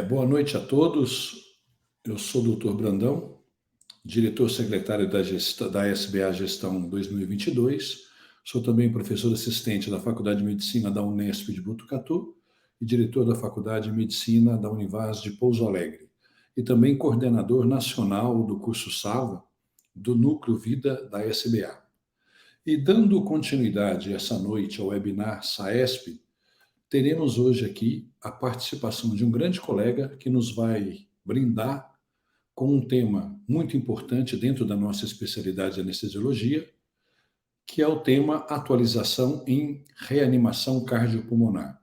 Boa noite a todos. Eu sou o Dr. Brandão, diretor secretário da SBA Gestão 2022. Sou também professor assistente da Faculdade de Medicina da Unesp de Botucatu e diretor da Faculdade de Medicina da Univaz de Pouso Alegre. E também coordenador nacional do curso SAVA do Núcleo Vida da SBA. E dando continuidade essa noite ao webinar SAESP, teremos hoje aqui a participação de um grande colega que nos vai brindar com um tema muito importante dentro da nossa especialidade de anestesiologia, que é o tema atualização em reanimação cardiopulmonar.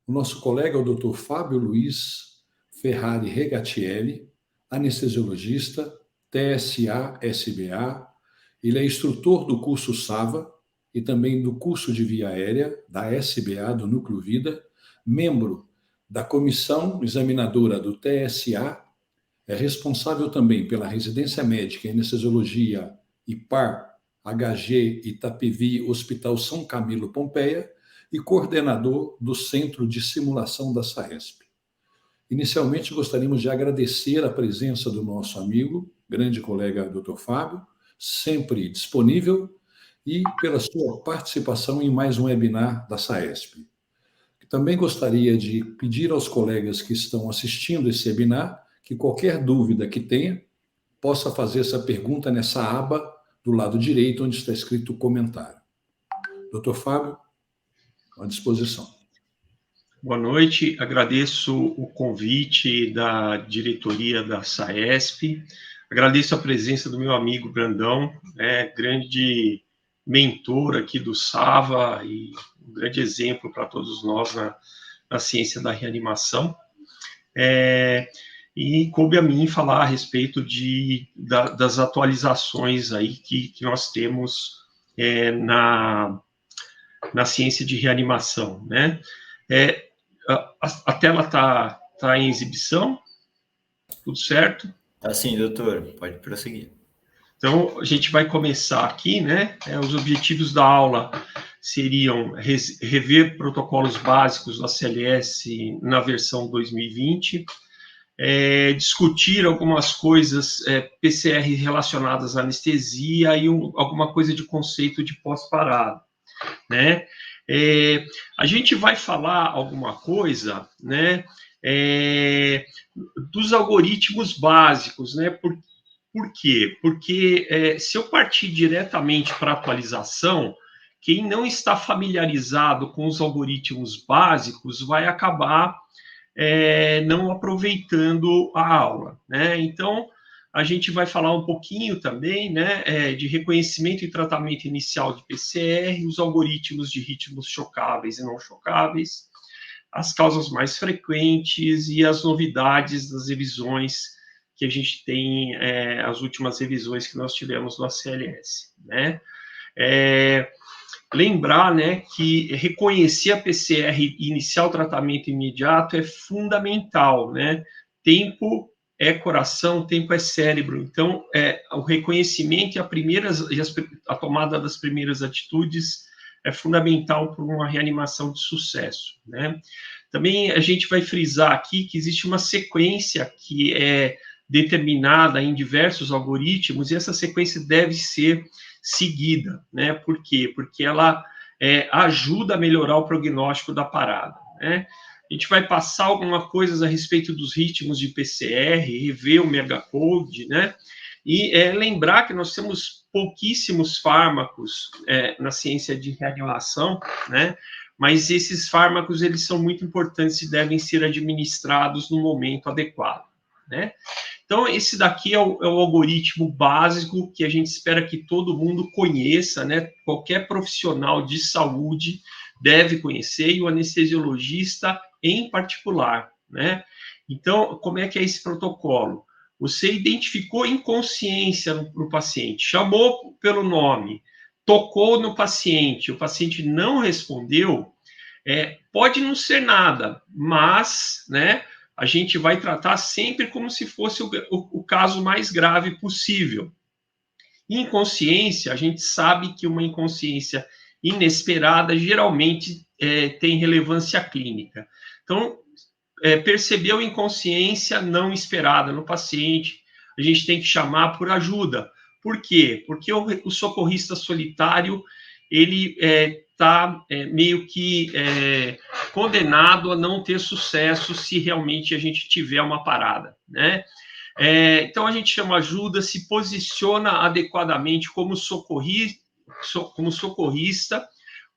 O nosso colega é o Dr. Fábio Luiz Ferrari Regatielli, anestesiologista, TSA-SBA. Ele é instrutor do curso SAVA e também do curso de via aérea da SBA, do Núcleo Vida, membro da comissão examinadora do TSA, é responsável também pela residência médica em anestesiologia IPAR HG Itapevi Hospital São Camilo Pompeia e coordenador do Centro de Simulação da SAESP. Inicialmente, gostaríamos de agradecer a presença do nosso amigo, grande colega Dr. Fábio, sempre disponível, e pela sua participação em mais um webinar da SAESP. Também gostaria de pedir aos colegas que estão assistindo esse webinar que qualquer dúvida que tenha, possa fazer essa pergunta nessa aba do lado direito, onde está escrito comentário. Dr. Fábio, à disposição. Boa noite, agradeço o convite da diretoria da SAESP, agradeço a presença do meu amigo Brandão, grande mentor aqui do SAVA e um grande exemplo para todos nós na ciência da reanimação. E coube a mim falar a respeito das atualizações aí que nós temos na ciência de reanimação, né? A tela está em exibição? Tudo certo? Tá sim, doutor. Pode prosseguir. Então, a gente vai começar aqui, né? Os objetivos da aula seriam rever protocolos básicos da CLS na versão 2020, discutir algumas coisas PCR relacionadas à anestesia e alguma coisa de conceito de pós-parada, né? A gente vai falar alguma coisa, né, dos algoritmos básicos, né? Por quê? Porque se eu partir diretamente para a atualização, quem não está familiarizado com os algoritmos básicos vai acabar não aproveitando a aula, né? Então, a gente vai falar um pouquinho também, né, de reconhecimento e tratamento inicial de PCR, os algoritmos de ritmos chocáveis e não chocáveis, as causas mais frequentes e as novidades das revisões que a gente tem, as últimas revisões que nós tivemos no ACLS, né? Lembrar, né, que reconhecer a PCR e iniciar o tratamento imediato é fundamental, né? Tempo é coração, tempo é cérebro. Então, o reconhecimento e a tomada das primeiras atitudes é fundamental para uma reanimação de sucesso, né? Também a gente vai frisar aqui que existe uma sequência que é determinada em diversos algoritmos e essa sequência deve ser seguida, né? Por quê? Porque ela ajuda a melhorar o prognóstico da parada, né? A gente vai passar algumas coisas a respeito dos ritmos de PCR, rever o megacode, né? E lembrar que nós temos pouquíssimos fármacos na ciência de reanimação, né? Mas esses fármacos, eles são muito importantes e devem ser administrados no momento adequado, né? Então, esse daqui é o algoritmo básico que a gente espera que todo mundo conheça, né? Qualquer profissional de saúde deve conhecer, e o anestesiologista em particular, né? Então, como é que é esse protocolo? Você identificou inconsciência no paciente, chamou pelo nome, tocou no paciente, o paciente não respondeu, pode não ser nada, mas, né, a gente vai tratar sempre como se fosse o caso mais grave possível. Inconsciência, a gente sabe que uma inconsciência inesperada geralmente tem relevância clínica. Então, percebeu inconsciência não esperada no paciente, a gente tem que chamar por ajuda. Por quê? Porque o socorrista solitário, ele está meio que condenado a não ter sucesso se realmente a gente tiver uma parada, né? Então, a gente chama ajuda, se posiciona adequadamente como socorrista,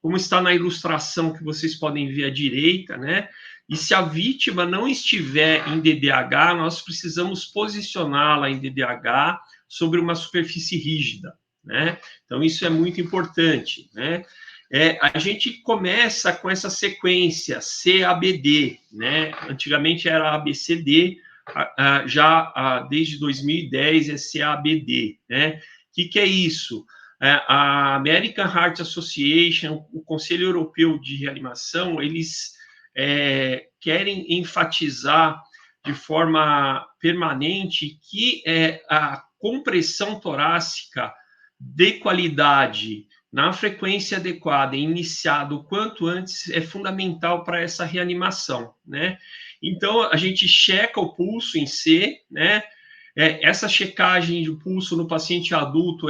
como está na ilustração que vocês podem ver à direita, né? E se a vítima não estiver em DDH, nós precisamos posicioná-la em DDH sobre uma superfície rígida, né? Então, isso é muito importante, né? A gente começa com essa sequência CABD, né? Antigamente era ABCD, desde 2010 é CABD, né? O que é isso? A American Heart Association, o Conselho Europeu de Reanimação, eles querem enfatizar de forma permanente que a compressão torácica de qualidade, na frequência adequada, iniciada o quanto antes, é fundamental para essa reanimação, né? Então, a gente checa o pulso em C, né? Essa checagem de pulso no paciente adulto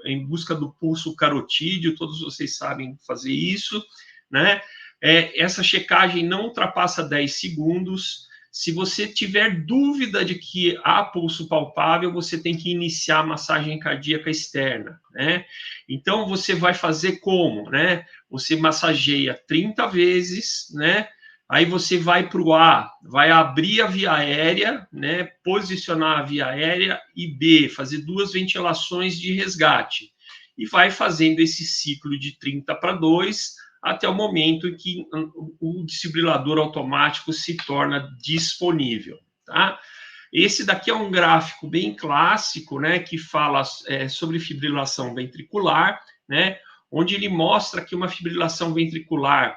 em busca do pulso carotídeo, todos vocês sabem fazer isso, né? Essa checagem não ultrapassa 10 segundos. Se você tiver dúvida de que há pulso palpável, você tem que iniciar a massagem cardíaca externa, né? Então, você vai fazer como, né? Você massageia 30 vezes, né? Aí você vai para o A, vai abrir a via aérea, né? Posicionar a via aérea, e B, fazer 2 ventilações de resgate. E vai fazendo esse ciclo de 30 para 2, até o momento em que o desfibrilador automático se torna disponível, tá? Esse daqui é um gráfico bem clássico, né, que fala sobre fibrilação ventricular, né, onde ele mostra que uma fibrilação ventricular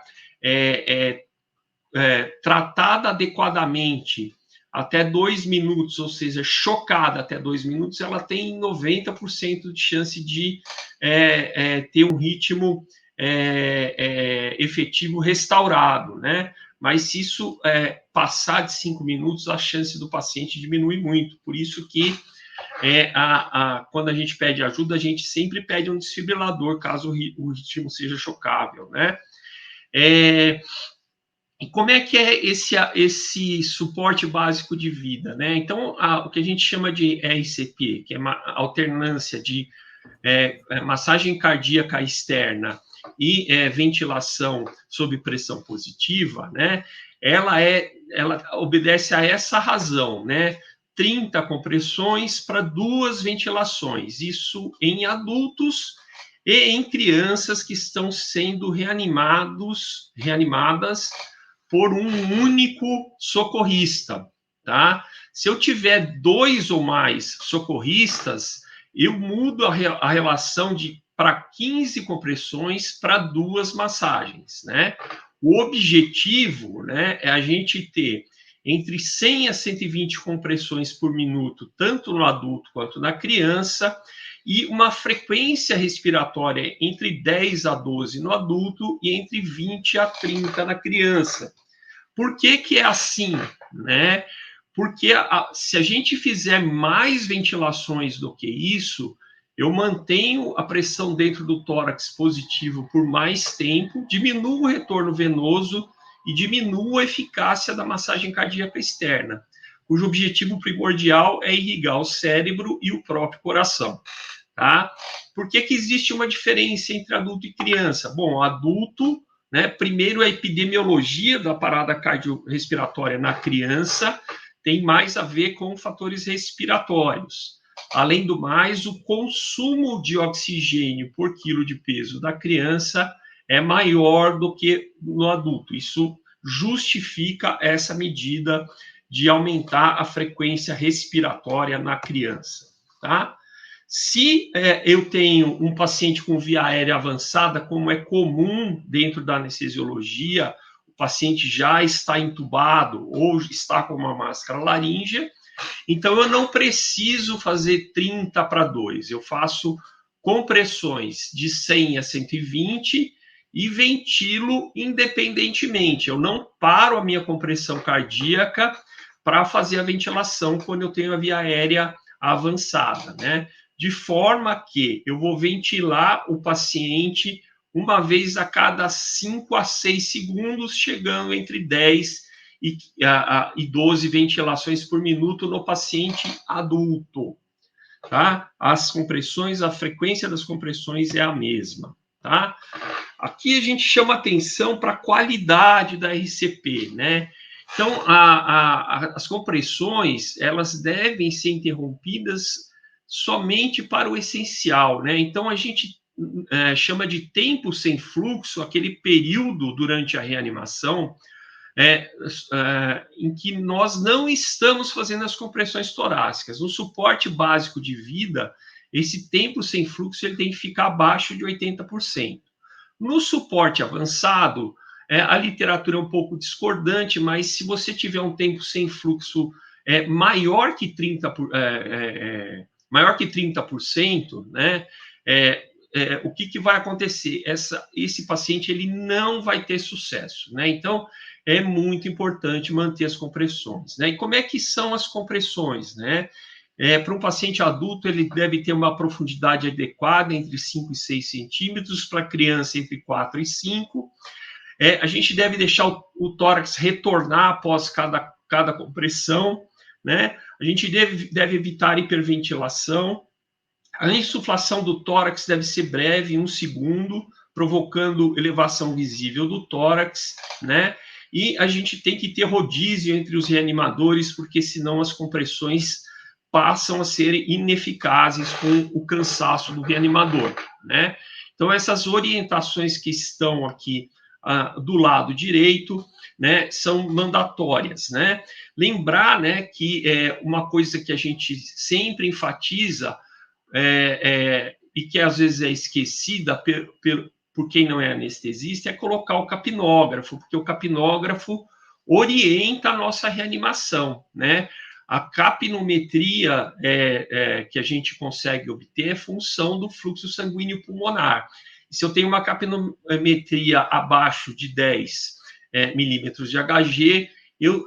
tratada adequadamente até 2 minutos, ou seja, chocada até 2 minutos, ela tem 90% de chance de ter um ritmo efetivo restaurado, né? Mas se isso passar de 5 minutos, a chance do paciente diminui muito. Por isso que quando a gente pede ajuda, a gente sempre pede um desfibrilador, caso o ritmo seja chocável, né? E como é que é esse suporte básico de vida, né? Então, o que a gente chama de RCP, que é uma alternância de massagem cardíaca externa e ventilação sob pressão positiva, né? Ela obedece a essa razão, né? 30 compressões para 2 ventilações, isso em adultos e em crianças que estão sendo reanimadas por um único socorrista, tá? Se eu tiver 2 ou mais socorristas, eu mudo a relação para 15 compressões para 2 massagens, né? O objetivo, né, é a gente ter entre 100 a 120 compressões por minuto, tanto no adulto quanto na criança, e uma frequência respiratória entre 10 a 12 no adulto e entre 20 a 30 na criança. Por que é assim, né? Porque se a gente fizer mais ventilações do que isso, eu mantenho a pressão dentro do tórax positivo por mais tempo, diminuo o retorno venoso e diminuo a eficácia da massagem cardíaca externa, cujo objetivo primordial é irrigar o cérebro e o próprio coração, tá? Por que existe uma diferença entre adulto e criança? Bom, adulto, né, primeiro a epidemiologia da parada cardiorrespiratória na criança tem mais a ver com fatores respiratórios. Além do mais, o consumo de oxigênio por quilo de peso da criança é maior do que no adulto. Isso justifica essa medida de aumentar a frequência respiratória na criança, tá? Se eu tenho um paciente com via aérea avançada, como é comum dentro da anestesiologia, o paciente já está entubado ou está com uma máscara laríngea, então eu não preciso fazer 30 para 2, eu faço compressões de 100 a 120 e ventilo independentemente. Eu não paro a minha compressão cardíaca para fazer a ventilação quando eu tenho a via aérea avançada, né? De forma que eu vou ventilar o paciente uma vez a cada 5 a 6 segundos, chegando entre 10 e 12 ventilações por minuto no paciente adulto, tá? As compressões, a frequência das compressões é a mesma, tá? Aqui a gente chama atenção para a qualidade da RCP, né? Então, as compressões, elas devem ser interrompidas somente para o essencial, né? Então, a gente chama de tempo sem fluxo, aquele período durante a reanimação em que nós não estamos fazendo as compressões torácicas. No suporte básico de vida, esse tempo sem fluxo ele tem que ficar abaixo de 80%. No suporte avançado, a literatura é um pouco discordante, mas se você tiver um tempo sem fluxo maior que 30%, né, o que vai acontecer? Esse paciente ele não vai ter sucesso, né? Então, é muito importante manter as compressões, né? E como é que são as compressões, né? Para um paciente adulto, ele deve ter uma profundidade adequada entre 5 e 6 centímetros, para criança entre 4 e 5. A gente deve deixar o tórax retornar após cada compressão, né? A gente deve evitar hiperventilação. A insuflação do tórax deve ser breve, 1 segundo, provocando elevação visível do tórax, né? E a gente tem que ter rodízio entre os reanimadores, porque senão as compressões passam a ser ineficazes com o cansaço do reanimador, né? Então, essas orientações que estão aqui do lado direito, né, são mandatórias, né? Lembrar, né, que uma coisa que a gente sempre enfatiza e que às vezes é esquecida por quem não é anestesista, é colocar o capnógrafo, porque o capnógrafo orienta a nossa reanimação, né? A capnometria que a gente consegue obter é função do fluxo sanguíneo pulmonar. E se eu tenho uma capnometria abaixo de 10 milímetros de Hg,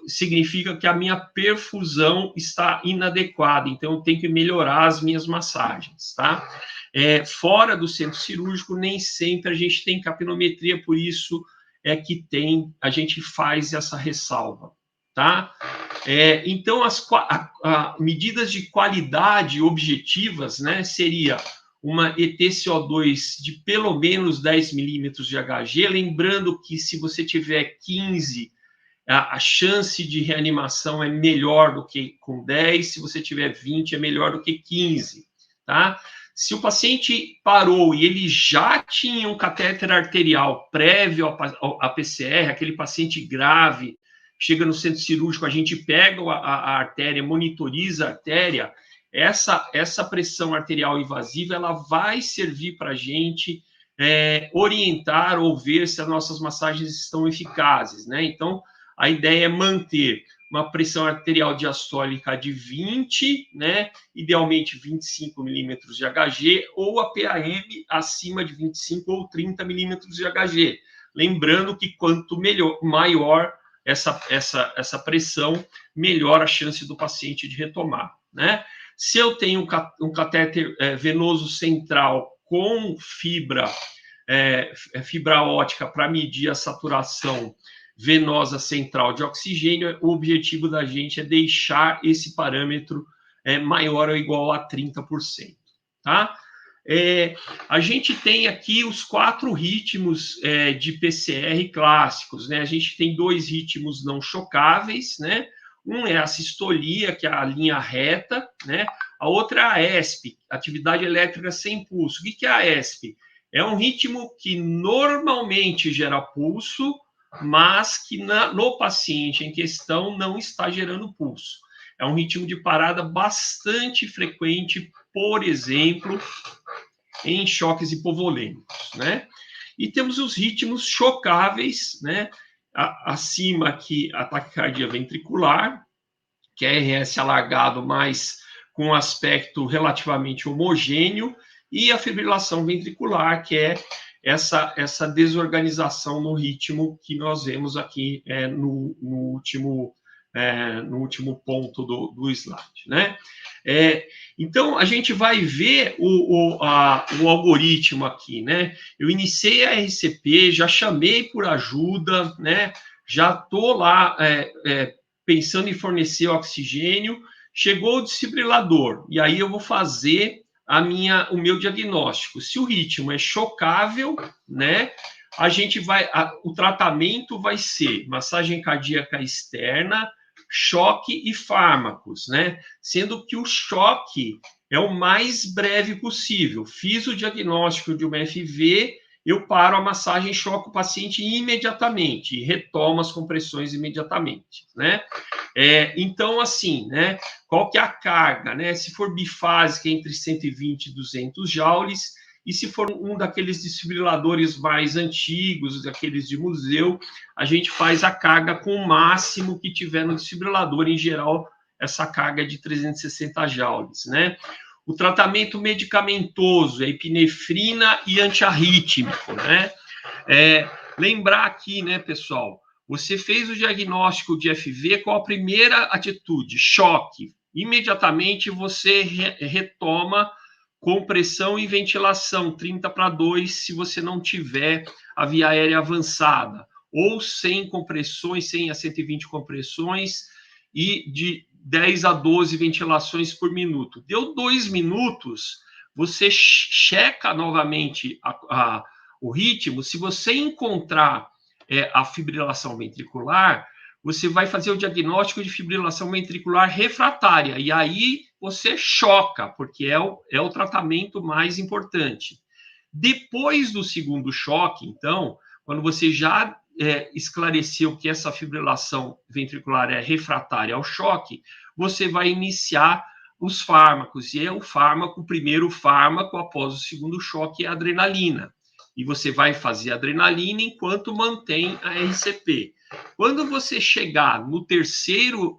significa que a minha perfusão está inadequada, então eu tenho que melhorar as minhas massagens, tá? Fora do centro cirúrgico, nem sempre a gente tem capnometria, por isso a gente faz essa ressalva, tá? Então, as medidas de qualidade objetivas, né, seria uma ETCO2 de pelo menos 10 milímetros de Hg, lembrando que se você tiver 15, a chance de reanimação é melhor do que com 10, se você tiver 20, é melhor do que 15, tá? Se o paciente parou e ele já tinha um catéter arterial prévio à PCR, aquele paciente grave, chega no centro cirúrgico, a gente pega a artéria, monitoriza a artéria, essa pressão arterial invasiva, ela vai servir para a gente orientar ou ver se as nossas massagens estão eficazes, né? Então, a ideia é manter uma pressão arterial diastólica de 20, né? Idealmente 25 milímetros de Hg, ou a PAM acima de 25 ou 30 milímetros de Hg. Lembrando que quanto maior essa pressão, melhor a chance do paciente de retomar, né? Se eu tenho um catéter venoso central com fibra óptica para medir a saturação venosa central de oxigênio, o objetivo da gente é deixar esse parâmetro maior ou igual a 30%, tá? A gente tem aqui os 4 ritmos de PCR clássicos, né? A gente tem 2 ritmos não chocáveis, né? Um é a sistolia, que é a linha reta, né? A outra é a ESP, atividade elétrica sem pulso. O que é a ESP? É um ritmo que normalmente gera pulso, mas que no paciente em questão não está gerando pulso. É um ritmo de parada bastante frequente, por exemplo, em choques hipovolêmicos, né? E temos os ritmos chocáveis, né? Acima aqui, a taquicardia ventricular, que é RS alargado, mas com aspecto relativamente homogêneo, e a fibrilação ventricular, que é essa desorganização no ritmo que nós vemos aqui no último ponto do slide, né? Então, a gente vai ver o algoritmo aqui, né? Eu iniciei a RCP, já chamei por ajuda, né? Já estou lá pensando em fornecer oxigênio, chegou o desfibrilador, e aí eu vou fazer o meu diagnóstico. Se o ritmo é chocável, né? O tratamento vai ser massagem cardíaca externa, choque e fármacos, né? Sendo que o choque é o mais breve possível. Fiz o diagnóstico de uma FV, eu paro a massagem, choco o paciente imediatamente e retomo as compressões imediatamente, né? Então, assim, né? Qual que é a carga, né? Se for bifásica, entre 120 e 200 joules, e se for um daqueles desfibriladores mais antigos, daqueles de museu, a gente faz a carga com o máximo que tiver no desfibrilador. Em geral, essa carga é de 360 joules, né? O tratamento medicamentoso é epinefrina e antiarrítmico, né? Lembrar aqui, né, pessoal, você fez o diagnóstico de FV, qual a primeira atitude? Choque. Imediatamente você retoma compressão e ventilação, 30/2, se você não tiver a via aérea avançada, ou sem compressões, 100 a 120 compressões, e de 10 a 12 ventilações por minuto. Deu 2 minutos, você checa novamente o ritmo. Se você encontrar a fibrilação ventricular, você vai fazer o diagnóstico de fibrilação ventricular refratária, e aí você choca, porque é o tratamento mais importante. Depois do segundo choque, então, quando você já esclareceu que essa fibrilação ventricular é refratária ao choque, você vai iniciar os fármacos, e o primeiro fármaco após o segundo choque é a adrenalina. E você vai fazer a adrenalina enquanto mantém a RCP. Quando você chegar no terceiro,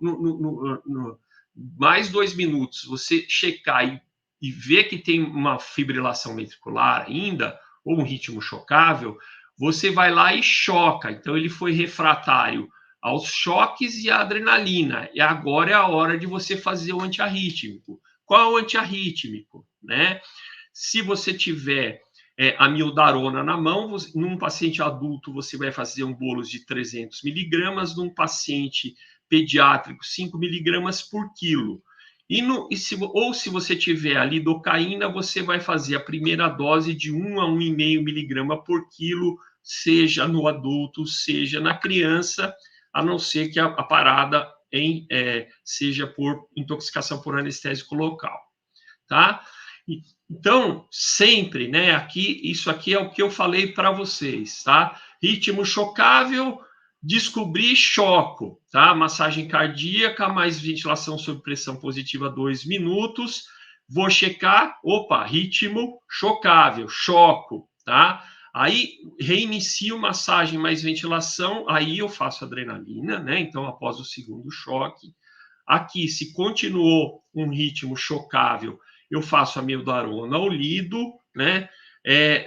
mais 2 minutos, você checar e ver que tem uma fibrilação ventricular ainda, ou um ritmo chocável, você vai lá e choca. Então, ele foi refratário aos choques e à adrenalina. E agora é a hora de você fazer o antiarrítmico. Qual é o antiarrítmico? Né? Se você tiver amiodarona na mão, num paciente adulto, você vai fazer um bolus de 300 miligramas, num paciente pediátrico, 5 miligramas por quilo. Se você tiver a lidocaína, você vai fazer a primeira dose de 1 a 1,5 miligrama por quilo, seja no adulto, seja na criança, a não ser que a parada seja por intoxicação por anestésico local, tá? Então, sempre, né? Isso aqui é o que eu falei para vocês, tá? Ritmo chocável, descobrir choco, tá? Massagem cardíaca, mais ventilação sob pressão positiva, 2 minutos. Vou checar, ritmo chocável, choco, tá? Aí, reinicio massagem mais ventilação, aí eu faço adrenalina, né? Então, após o segundo choque. Aqui, se continuou um ritmo chocável, eu faço amiodarona ao lido, né?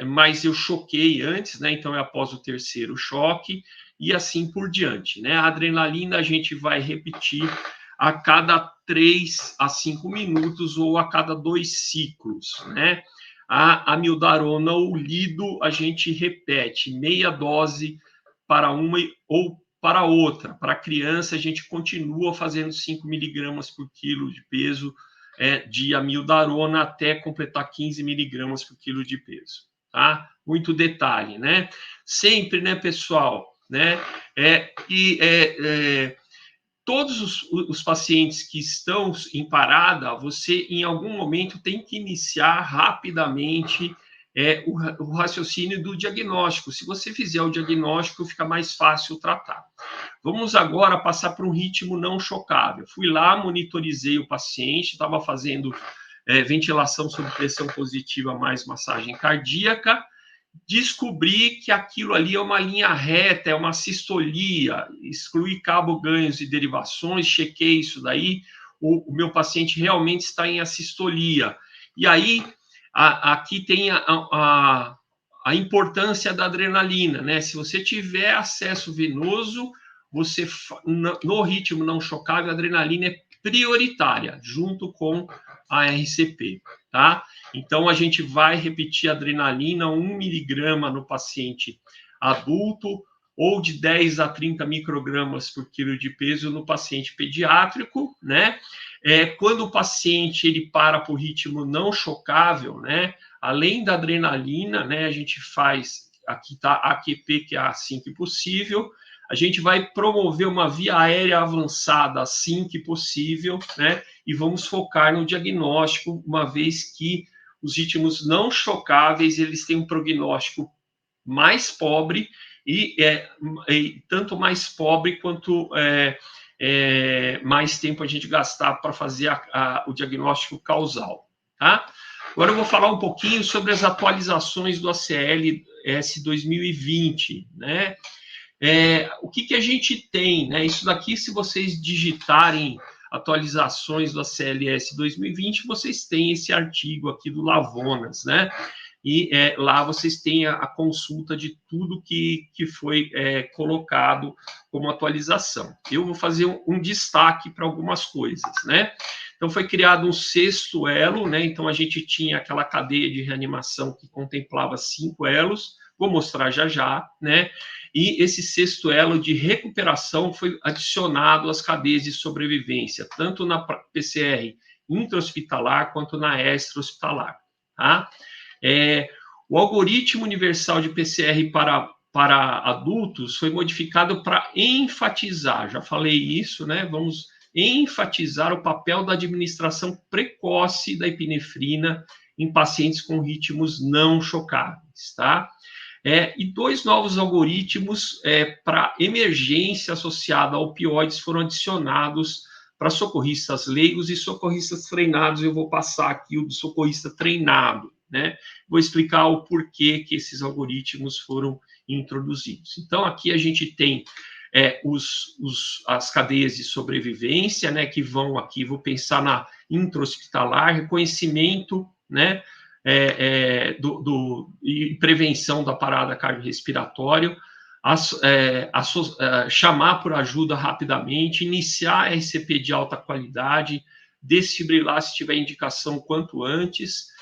Mas eu choquei antes, né? Então é após o terceiro choque, e assim por diante, né? A adrenalina a gente vai repetir a cada 3 a 5 minutos ou a cada 2 ciclos, né? A amiodarona ou lido a gente repete meia dose para uma ou para outra. Para a criança, a gente continua fazendo 5 miligramas por quilo de peso de amiodarona até completar 15 miligramas por quilo de peso, tá? Muito detalhe, né? Sempre, né, pessoal, né? Todos os pacientes que estão em parada, você, em algum momento, tem que iniciar rapidamente o raciocínio do diagnóstico. Se você fizer o diagnóstico, fica mais fácil tratar. Vamos agora passar para um ritmo não chocável. Fui lá, monitorizei o paciente, estava fazendo ventilação sob pressão positiva mais massagem cardíaca, descobri que aquilo ali é uma linha reta, é uma sistolia, excluí cabo, ganhos e derivações, chequei isso daí, o meu paciente realmente está em assistolia. E aí, aqui tem a a importância da adrenalina, né? Se você tiver acesso venoso, você no ritmo não chocável, a adrenalina é prioritária, junto com a RCP, tá? Então, a gente vai repetir a adrenalina 1 miligrama no paciente adulto, ou de 10 a 30 microgramas por quilo de peso no paciente pediátrico, né? Quando o paciente ele para por ritmo não chocável, né? Além da adrenalina, né? A gente faz, aqui está a AQP, que é assim que possível. A gente vai promover uma via aérea avançada assim que possível, né? E vamos focar no diagnóstico, uma vez que os ritmos não chocáveis, eles têm um prognóstico mais pobre, e tanto mais pobre quanto mais tempo a gente gastar para fazer o diagnóstico causal, tá? Agora eu vou falar um pouquinho sobre as atualizações do ACLS 2020, né? O que a gente tem, né? Isso daqui, se vocês digitarem atualizações do ACLS 2020, vocês têm esse artigo aqui do Lavonas, né? E lá vocês têm a consulta de tudo que foi colocado como atualização. Eu vou fazer um destaque para algumas coisas, né? Então, foi criado um 6º elo, né? Então, a gente tinha aquela cadeia de reanimação que contemplava 5 elos, vou mostrar já, né? E esse 6º elo de recuperação foi adicionado às cadeias de sobrevivência, tanto na PCR intra-hospitalar quanto na extra-hospitalar, tá? O algoritmo universal de PCR para adultos foi modificado para enfatizar, já falei isso, né? Vamos enfatizar o papel da administração precoce da epinefrina em pacientes com ritmos não chocáveis, tá? E 2 novos algoritmos para emergência associada a opioides foram adicionados para socorristas leigos e socorristas treinados. Eu vou passar aqui o do socorrista treinado, né? Vou explicar o porquê que esses algoritmos foram introduzidos. Então, aqui a gente tem as cadeias de sobrevivência, né, que vão aqui, vou pensar na intra-hospitalar, reconhecimento, né, e prevenção da parada cardiorrespiratória, chamar por ajuda rapidamente, iniciar a RCP de alta qualidade, desfibrilar se tiver indicação quanto antes.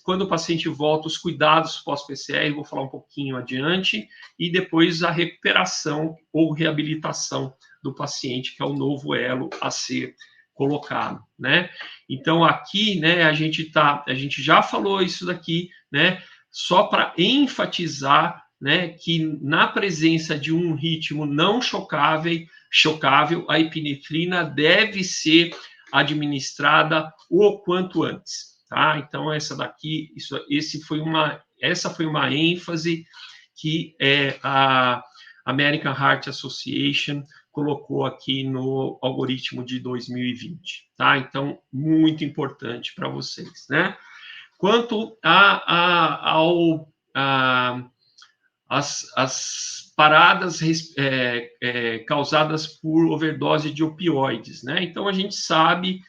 Quando o paciente volta, os cuidados pós-PCR, vou falar um pouquinho adiante, e depois a recuperação ou reabilitação do paciente, que é o novo elo a ser colocado, né? Então, aqui, né, a gente já falou isso daqui, né, só para enfatizar, né, que na presença de um ritmo não chocável, a epinefrina deve ser administrada o quanto antes. Tá? Então, essa foi uma ênfase que a American Heart Association colocou aqui no algoritmo de 2020. Tá? Então, muito importante para vocês, né? Quanto as paradas causadas por overdose de opioides, né? Então, a gente sabe...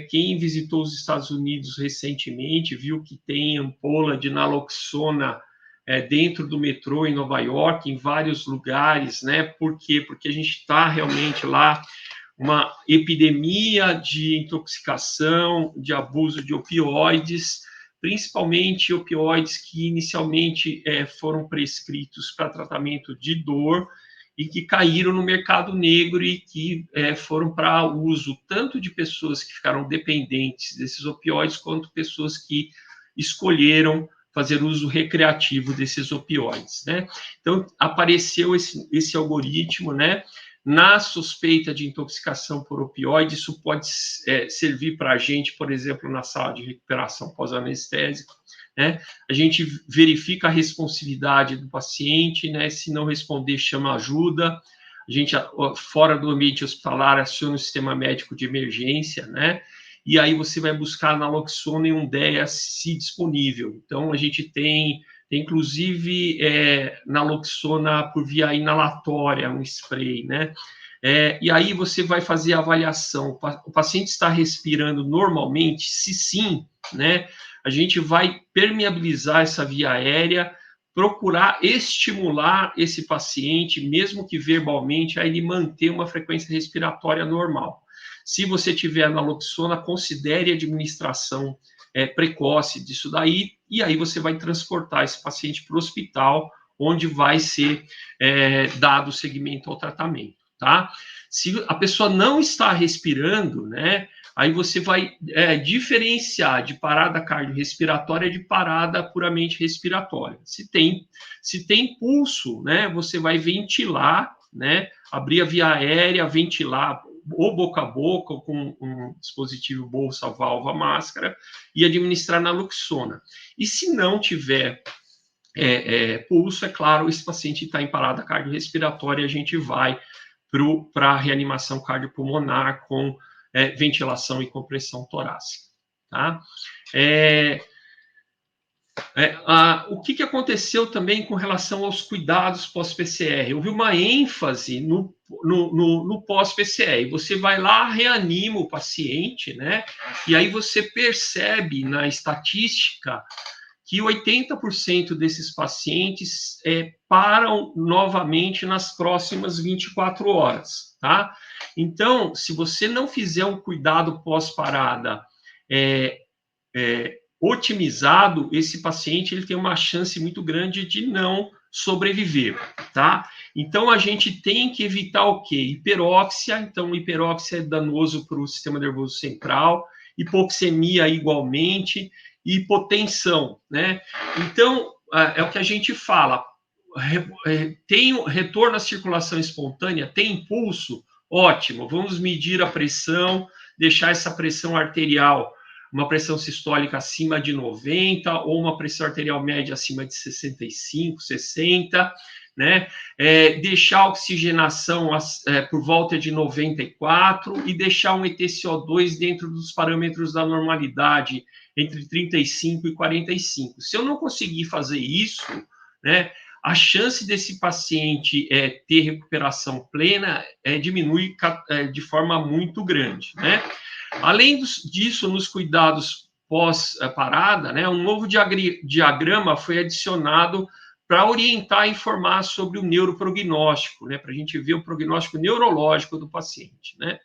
quem visitou os Estados Unidos recentemente viu que tem ampola de naloxona dentro do metrô em Nova York, em vários lugares, né? Por quê? Porque a gente está realmente lá uma epidemia de intoxicação, de abuso de opioides, principalmente opioides que inicialmente foram prescritos para tratamento de dor, e que caíram no mercado negro e que foram para uso tanto de pessoas que ficaram dependentes desses opioides, quanto pessoas que escolheram fazer uso recreativo desses opioides, né? Então, apareceu esse algoritmo, né? Na suspeita de intoxicação por opioide, isso pode servir para a gente, por exemplo, na sala de recuperação pós-anestésica, né? A gente verifica a responsividade do paciente, né? Se não responder, chama ajuda. A gente, fora do ambiente hospitalar, aciona o sistema médico de emergência, né? E aí você vai buscar naloxona e um DEA se disponível. Então, a gente tem inclusive, naloxona por via inalatória, um spray, né? E aí você vai fazer a avaliação. O paciente está respirando normalmente? Se sim, né? a gente vai permeabilizar essa via aérea, procurar estimular esse paciente, mesmo que verbalmente, a ele manter uma frequência respiratória normal. Se você tiver naloxona, considere a administração precoce disso daí, e aí você vai transportar esse paciente para o hospital, onde vai ser dado seguimento ao tratamento, tá? Se a pessoa não está respirando, né, aí você vai diferenciar de parada cardiorrespiratória de parada puramente respiratória. Se tem pulso, né, você vai ventilar, né, abrir a via aérea, ventilar ou boca a boca, ou com um dispositivo bolsa, válvula, máscara, e administrar naloxona. E se não tiver pulso, é claro, esse paciente está em parada cardiorrespiratória, a gente vai para a reanimação cardiopulmonar com ventilação e compressão torácica. Tá? O que aconteceu também com relação aos cuidados pós-PCR? Houve uma ênfase no pós-PCR. Você vai lá, reanima o paciente, né? E aí você percebe na estatística que 80% desses pacientes param novamente nas próximas 24 horas, tá? Então, se você não fizer um cuidado pós-parada otimizado, esse paciente ele tem uma chance muito grande de não sobreviver, tá? Então, a gente tem que evitar o quê? Hiperóxia. Então, hiperóxia é danoso para o sistema nervoso central, hipoxemia igualmente, e hipotensão, né? Então, é o que a gente fala, tem retorno à circulação espontânea, tem impulso, ótimo, vamos medir a pressão, deixar essa pressão arterial, uma pressão sistólica acima de 90, ou uma pressão arterial média acima de 65, 60, né? Deixar a oxigenação por volta de 94 e deixar um ETCO2 dentro dos parâmetros da normalidade, entre 35 e 45. Se eu não conseguir fazer isso, né, a chance desse paciente ter recuperação plena diminui de forma muito grande, né? Além disso, nos cuidados pós-parada, né, um novo diagrama foi adicionado para orientar e informar sobre o neuroprognóstico, né, para a gente ver o prognóstico neurológico do paciente, né?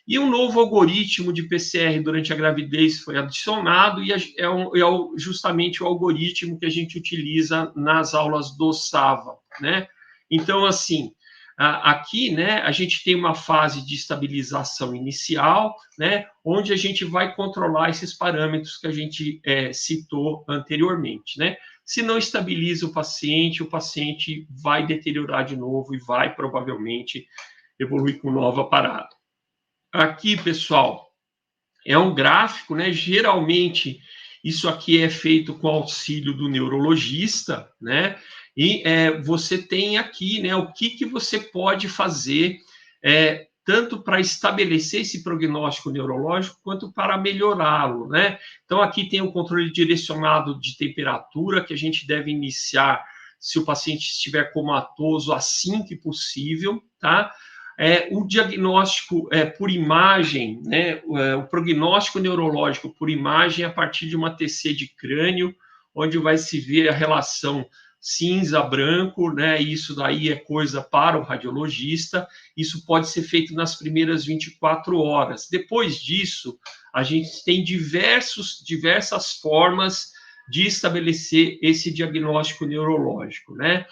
E um novo algoritmo de PCR durante a gravidez foi adicionado, e justamente o algoritmo que a gente utiliza nas aulas do SAVA, né? Então, assim, aqui, né, a gente tem uma fase de estabilização inicial, né, onde a gente vai controlar esses parâmetros que a gente citou anteriormente, né? Se não estabiliza o paciente vai deteriorar de novo e vai provavelmente evoluir com nova parada. Aqui, pessoal, é um gráfico, né? Geralmente, isso aqui é feito com auxílio do neurologista, né? E você tem aqui, né, o que você pode fazer, tanto para estabelecer esse prognóstico neurológico, quanto para melhorá-lo, né? Então, aqui tem o controle direcionado de temperatura, que a gente deve iniciar se o paciente estiver comatoso assim que possível, tá? O diagnóstico por imagem, né, o prognóstico neurológico por imagem a partir de uma TC de crânio, onde vai se ver a relação cinza-branco, né, isso daí é coisa para o radiologista, isso pode ser feito nas primeiras 24 horas. Depois disso, a gente tem diversas formas de estabelecer esse diagnóstico neurológico, né?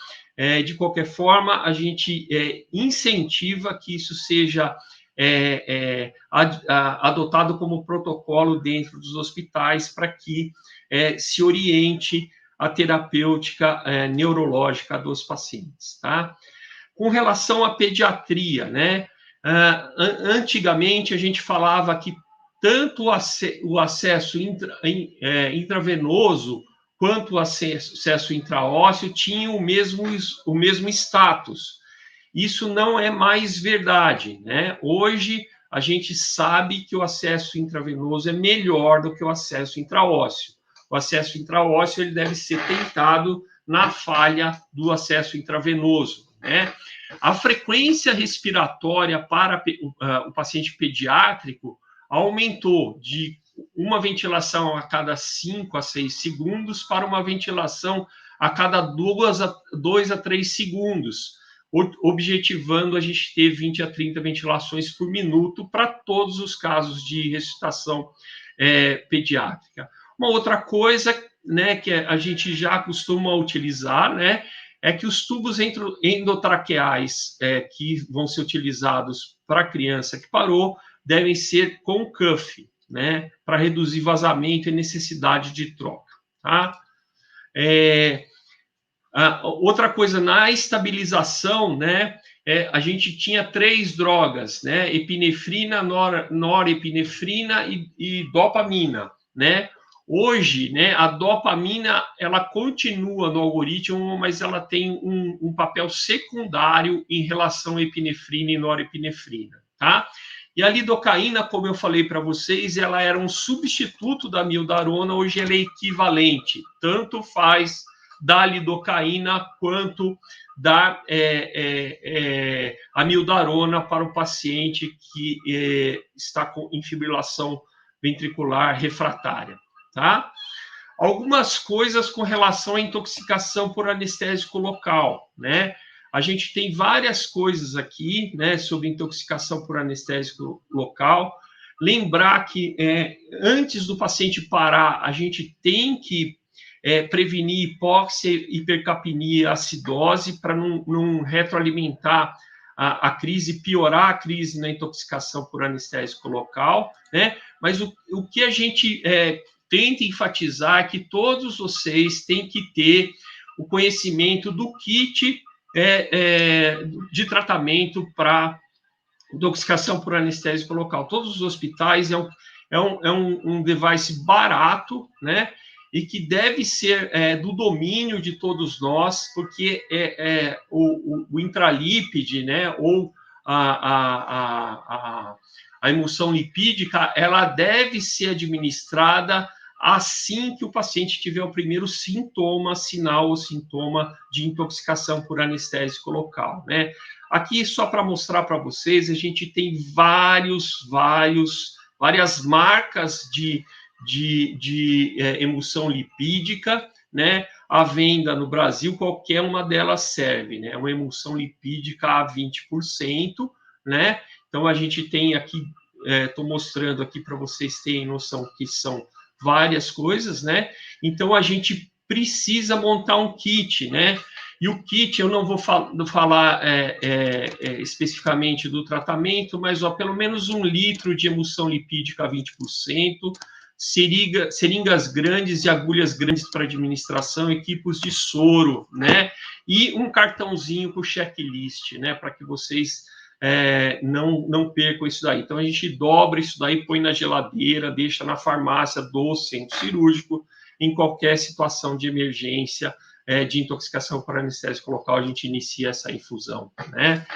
De qualquer forma, a gente incentiva que isso seja adotado como protocolo dentro dos hospitais para que se oriente a terapêutica neurológica dos pacientes, tá? Com relação à pediatria, né? Antigamente a gente falava que tanto o acesso intravenoso quanto o acesso intraósseo tinham o mesmo status. Isso não é mais verdade, né? Hoje, a gente sabe que o acesso intravenoso é melhor do que o acesso intraósseo. O acesso intraósseo ele deve ser tentado na falha do acesso intravenoso, né? A frequência respiratória para o paciente pediátrico aumentou de uma ventilação a cada 5 a 6 segundos para uma ventilação a cada 2 a 3 segundos, objetivando a gente ter 20 a 30 ventilações por minuto para todos os casos de ressuscitação pediátrica. Uma outra coisa, né, que a gente já costuma utilizar, né, é que os tubos endotraqueais que vão ser utilizados para a criança que parou devem ser com cuff, né, para reduzir vazamento e necessidade de troca, tá? Outra coisa, na estabilização, né, a gente tinha 3 drogas, né, epinefrina, norepinefrina e dopamina, né? Hoje, né, a dopamina, ela continua no algoritmo, mas ela tem um papel secundário em relação à epinefrina e norepinefrina, tá? E a lidocaína, como eu falei para vocês, ela era um substituto da amiodarona, hoje ela é equivalente, tanto faz da lidocaína quanto da amiodarona para o paciente que está com fibrilação ventricular refratária, tá? Algumas coisas com relação à intoxicação por anestésico local, né? A gente tem várias coisas aqui, né, sobre intoxicação por anestésico local. Lembrar que antes do paciente parar, a gente tem que prevenir hipóxia, hipercapnia, acidose, para não retroalimentar a crise, piorar a crise na intoxicação por anestésico local, né? Mas o que a gente tenta enfatizar é que todos vocês têm que ter o conhecimento do kit de tratamento para intoxicação por anestésico local. Todos os hospitais é um device barato, né? E que deve ser do domínio de todos nós, porque o intralípide, né, ou a emulsão lipídica, ela deve ser administrada assim que o paciente tiver o primeiro sinal ou sintoma de intoxicação por anestésico local, né? Aqui, só para mostrar para vocês, a gente tem várias marcas de emulsão lipídica, né, à venda no Brasil, qualquer uma delas serve, né, uma emulsão lipídica a 20%, né, então a gente tem aqui, estou mostrando aqui para vocês terem noção que são várias coisas, né, então a gente precisa montar um kit, né, e o kit, eu não vou falar especificamente do tratamento, mas pelo menos 1 litro de emulsão lipídica a 20%, seringas grandes e agulhas grandes para administração, equipos de soro, né? E um cartãozinho com checklist, né? Para que vocês não percam isso daí. Então, a gente dobra isso daí, põe na geladeira, deixa na farmácia do centro cirúrgico, em qualquer situação de emergência, de intoxicação por anestésico local, a gente inicia essa infusão, né?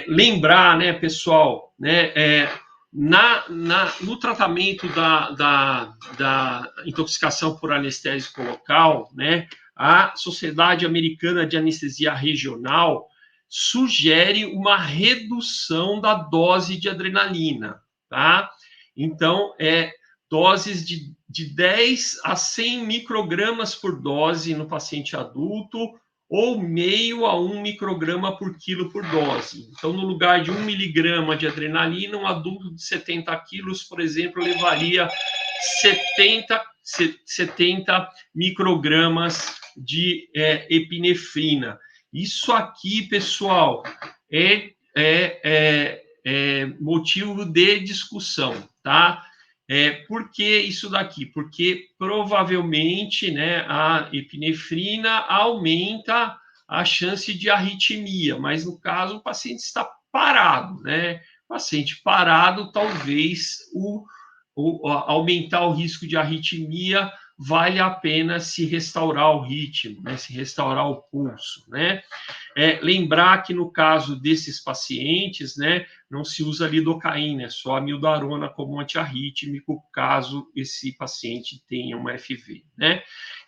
Lembrar, né, pessoal, né, no tratamento da intoxicação por anestésico local, né, a Sociedade Americana de Anestesia Regional sugere uma redução da dose de adrenalina, tá? Então, doses de 10 a 100 microgramas por dose no paciente adulto, ou meio a 1 micrograma por quilo por dose. Então, no lugar de 1 miligrama de adrenalina, um adulto de 70 quilos, por exemplo, levaria 70 microgramas de epinefrina. Isso aqui, pessoal, é motivo de discussão, tá? Por que isso daqui? Porque provavelmente, né, a epinefrina aumenta a chance de arritmia, mas no caso o paciente está parado, né? O paciente parado, talvez aumentar o risco de arritmia vale a pena se restaurar o ritmo, né? Se restaurar o pulso, né? Lembrar que no caso desses pacientes, né, não se usa lidocaína, é só amiodarona como antiarrítmico, caso esse paciente tenha uma FV, né?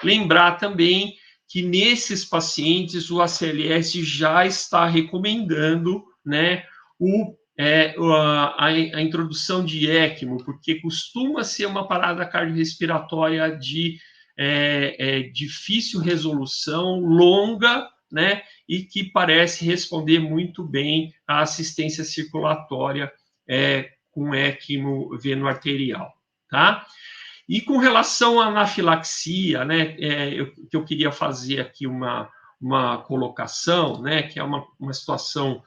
Lembrar também que nesses pacientes o ACLS já está recomendando, né, o a introdução de ECMO, porque costuma ser uma parada cardiorrespiratória de difícil resolução, longa, né, e que parece responder muito bem à assistência circulatória com ECMO veno-arterial, tá? E com relação à anafilaxia, né, que eu queria fazer aqui uma colocação, né, que é uma situação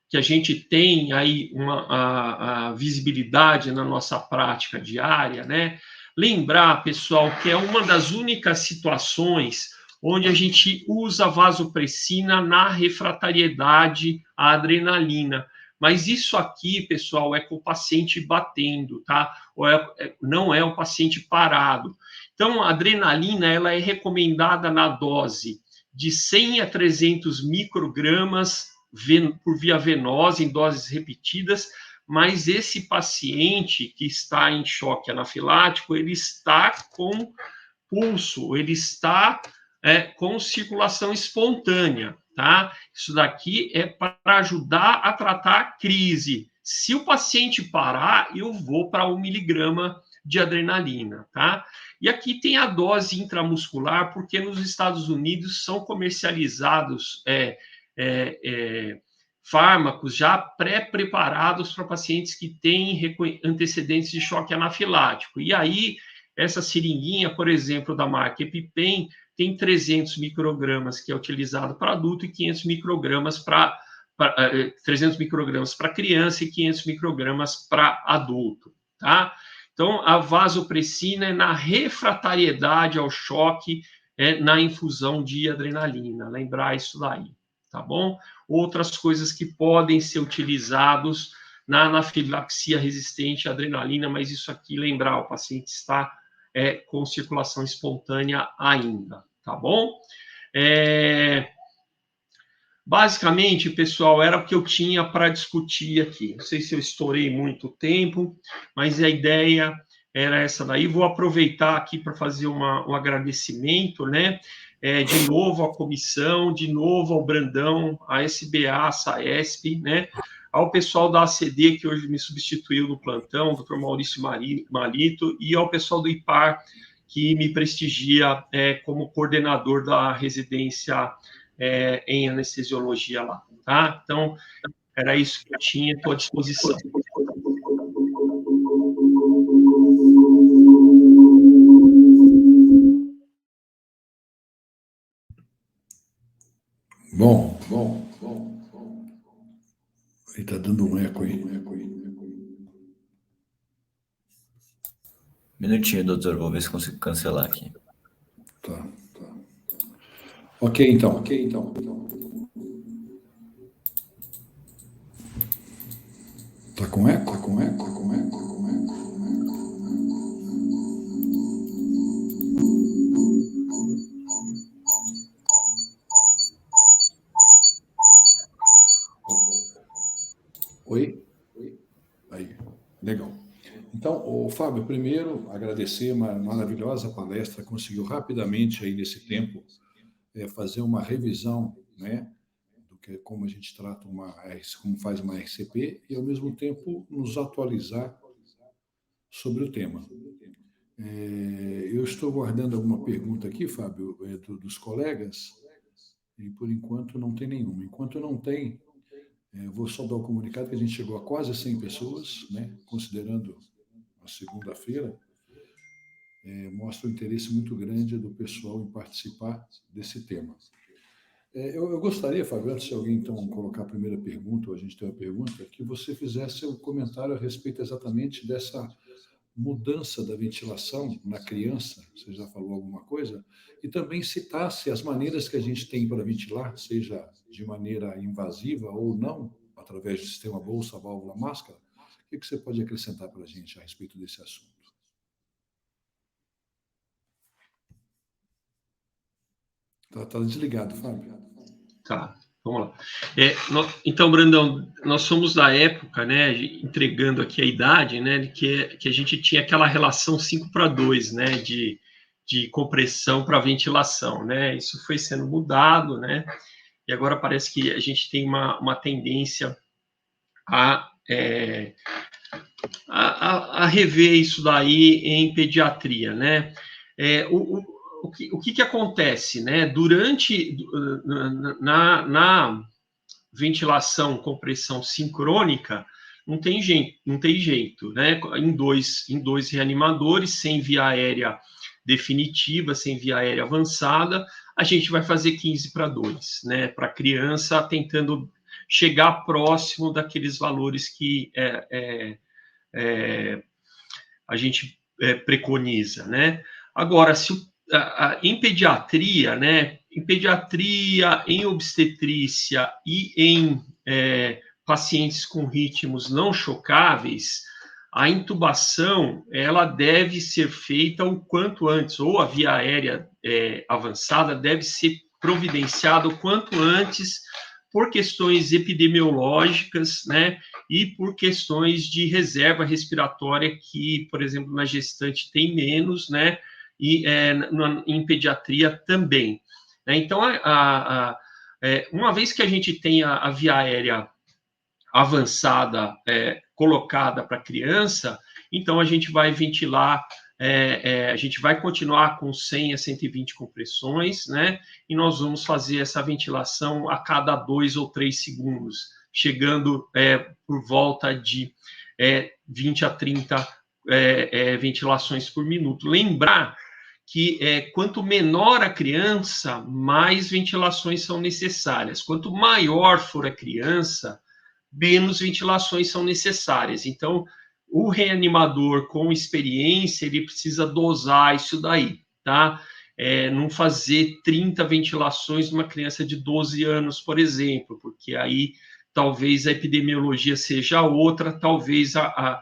que a gente tem aí a visibilidade na nossa prática diária, né? Lembrar, pessoal, que é uma das únicas situações onde a gente usa vasopressina na refratariedade à adrenalina. Mas isso aqui, pessoal, é com o paciente batendo, tá? Não é o paciente parado. Então, a adrenalina, ela é recomendada na dose de 100 a 300 microgramas por via venosa, em doses repetidas, mas esse paciente que está em choque anafilático, ele está com pulso, ele está com circulação espontânea, tá? Isso daqui é para ajudar a tratar a crise. Se o paciente parar, eu vou para 1 miligrama de adrenalina, tá? E aqui tem a dose intramuscular, porque nos Estados Unidos são comercializados fármacos já pré-preparados para pacientes que têm antecedentes de choque anafilático. E aí, essa seringuinha, por exemplo, da marca EpiPen, tem 300 microgramas, que é utilizado para adulto, e 500 microgramas para 300 microgramas para criança e 500 microgramas para adulto, tá? Então, a vasopressina é na refratariedade ao choque, na infusão de adrenalina. Lembrar isso daí, tá bom? Outras coisas que podem ser utilizados na anafilaxia resistente à adrenalina, mas isso aqui, lembrar, o paciente está com circulação espontânea ainda, tá bom? Basicamente, pessoal, era o que eu tinha para discutir aqui. Não sei se eu estourei muito tempo, mas a ideia era essa daí. Vou aproveitar aqui para fazer um agradecimento, né? De novo à comissão, de novo ao Brandão, à SBA, à SAESP, né? Ao pessoal da ACD, que hoje me substituiu no plantão, Dr. Maurício Malito, e ao pessoal do IPAR, que me prestigia como coordenador da residência em anestesiologia lá, tá? Então, era isso que eu tinha, estou à disposição. Bom. Ele está dando um eco aí. Minutinho, doutor, vou ver se consigo cancelar aqui. Tá. Ok, então. Tá com eco? Oi? Aí, legal. Então, Fábio, primeiro, agradecer uma maravilhosa palestra, conseguiu rapidamente aí nesse tempo fazer uma revisão, né, do que como a gente trata como faz uma RCP e ao mesmo tempo nos atualizar sobre o tema. Eu estou guardando alguma pergunta aqui, Fábio, dos colegas, e por enquanto não tem nenhuma. Enquanto não tem, vou só dar o comunicado que a gente chegou a quase 100 pessoas, né, considerando a segunda-feira, mostra um interesse muito grande do pessoal em participar desse tema. Eu gostaria, Fábio, antes de alguém então colocar a primeira pergunta, ou a gente tem uma pergunta, que você fizesse um comentário a respeito exatamente dessa mudança da ventilação na criança, você já falou alguma coisa, e também citasse as maneiras que a gente tem para ventilar, seja de maneira invasiva ou não, através do sistema bolsa, válvula, máscara. O que você pode acrescentar para a gente a respeito desse assunto? Tá desligado, Fábio. Tá, vamos lá. Então, Brandão, nós somos da época, né, entregando aqui a idade, né, que a gente tinha aquela relação 5:2, né, de compressão para ventilação, né, isso foi sendo mudado, né, e agora parece que a gente tem uma tendência a a rever isso daí em pediatria, né? O que acontece, né? Durante na ventilação com pressão sincrônica, não tem jeito, né? Em dois reanimadores, sem via aérea definitiva, sem via aérea avançada, a gente vai fazer 15/2, né? Para a criança, tentando chegar próximo daqueles valores que a gente preconiza, né? Agora, em pediatria, né? Em pediatria, em obstetrícia e em pacientes com ritmos não chocáveis, a intubação ela deve ser feita o quanto antes, ou a via aérea avançada deve ser providenciada o quanto antes, por questões epidemiológicas, né, e por questões de reserva respiratória que, por exemplo, na gestante tem menos, né, e em pediatria também. Então, uma vez que a gente tem a via aérea avançada colocada para a criança, então a gente vai ventilar, a gente vai continuar com 100 a 120 compressões, né? E nós vamos fazer essa ventilação a cada 2 ou 3 segundos, chegando por volta de 20 a 30 ventilações por minuto. Lembrar que quanto menor a criança, mais ventilações são necessárias. Quanto maior for a criança, menos ventilações são necessárias. Então, o reanimador com experiência, ele precisa dosar isso daí, tá? Não fazer 30 ventilações numa criança de 12 anos, por exemplo, porque aí talvez a epidemiologia seja outra, talvez a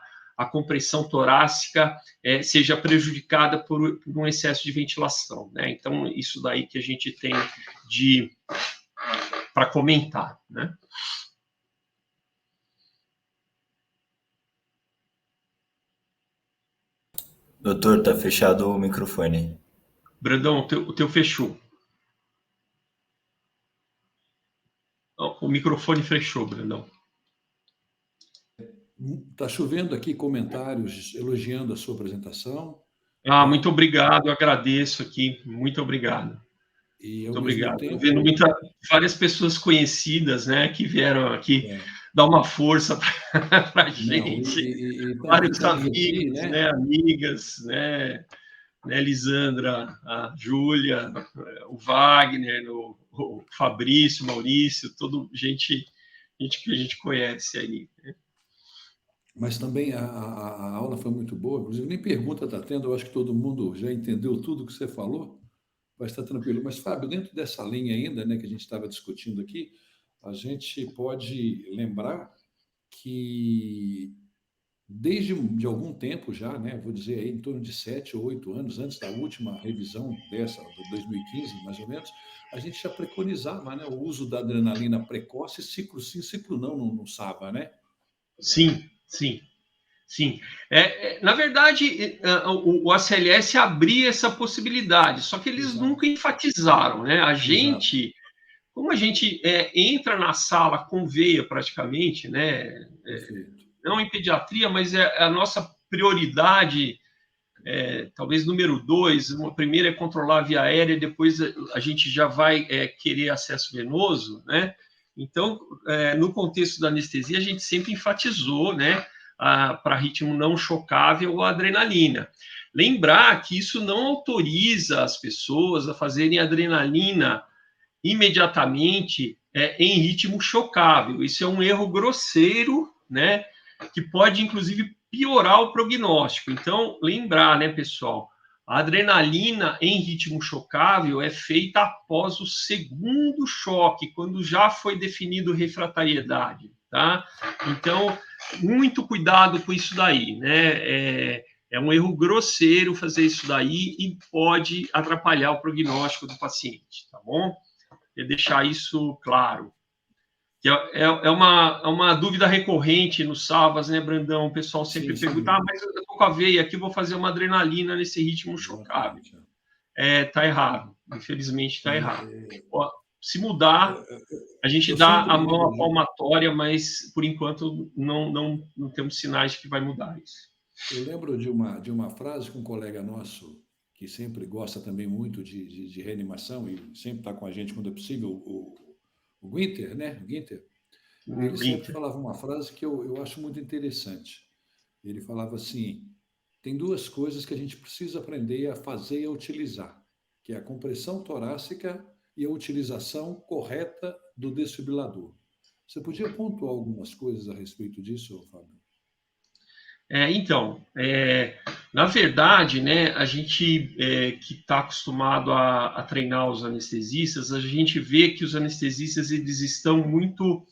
compressão torácica seja prejudicada por um excesso de ventilação, né? Então, isso daí que a gente tem para comentar, né? Doutor, tá fechado o microfone. Brandão, o teu fechou. O microfone fechou, Brandão. Está chovendo aqui comentários elogiando a sua apresentação. Muito obrigado, eu agradeço aqui, muito obrigado. E, muito obrigado. Estou vendo várias pessoas conhecidas, né, que vieram aqui dar uma força para a gente. Vários amigos, né, amigas, né, Lisandra, a Júlia, o Wagner, o Fabrício, o Maurício, toda gente que a gente conhece aí, né? Mas também a aula foi muito boa, inclusive nem pergunta está tendo, eu acho que todo mundo já entendeu tudo que você falou, vai estar tranquilo. Mas, Fábio, dentro dessa linha ainda, né, que a gente estava discutindo aqui, a gente pode lembrar que desde de algum tempo já, né, vou dizer aí em torno de 7 ou 8 anos, antes da última revisão dessa, de 2015, mais ou menos, a gente já preconizava, né, o uso da adrenalina precoce, ciclo sim, ciclo não, no SAVA, né? Sim. Na verdade, o ACLS abria essa possibilidade, só que eles nunca enfatizaram, né? Como a gente entra na sala com veia praticamente, né? Não em pediatria, mas a nossa prioridade, talvez número 2, uma primeira é controlar a via aérea, depois a gente já vai querer acesso venoso, né? Então, no contexto da anestesia, a gente sempre enfatizou, né, para ritmo não chocável a adrenalina. Lembrar que isso não autoriza as pessoas a fazerem adrenalina imediatamente em ritmo chocável. Isso é um erro grosseiro, né, que pode, inclusive, piorar o prognóstico. Então, lembrar, né, pessoal, a adrenalina em ritmo chocável é feita após o segundo choque, quando já foi definido refratariedade, tá? Então, muito cuidado com isso daí, né? É um erro grosseiro fazer isso daí e pode atrapalhar o prognóstico do paciente, tá bom? E deixar isso claro. É uma dúvida recorrente nos SAVAs, né, Brandão? O pessoal sempre pergunta, mas eu estou com a veia aqui, vou fazer uma adrenalina nesse ritmo chocável. Tá errado. Infelizmente, está errado. Se mudar, a gente Eu dá sempre a mão à lembro palmatória, mas por enquanto não temos sinais de que vai mudar isso. eu lembro de uma frase que um colega nosso, que sempre gosta também muito de reanimação e sempre está com a gente quando é possível, o Guinter, né? O Guinter, ele sempre falava uma frase que eu acho muito interessante. Ele falava assim: tem duas coisas que a gente precisa aprender a fazer e a utilizar, que é a compressão torácica e a utilização correta do desfibrilador. Você podia pontuar algumas coisas a respeito disso, Fábio? Então, na verdade, né, a gente que está acostumado a treinar os anestesistas, a gente vê que os anestesistas eles estão muito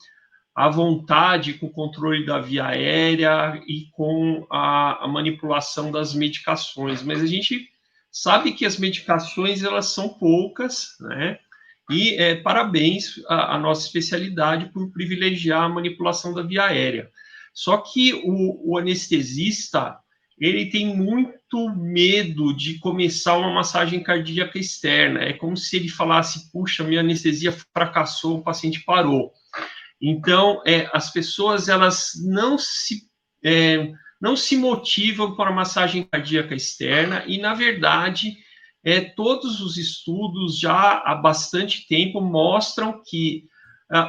à vontade com o controle da via aérea e com a manipulação das medicações, mas a gente sabe que as medicações elas são poucas, né? E parabéns à nossa especialidade por privilegiar a manipulação da via aérea. Só que o anestesista ele tem muito medo de começar uma massagem cardíaca externa. É como se ele falasse: puxa, minha anestesia fracassou, o paciente parou. Então, as pessoas elas não se motivam para a massagem cardíaca externa e, na verdade, todos os estudos já há bastante tempo mostram que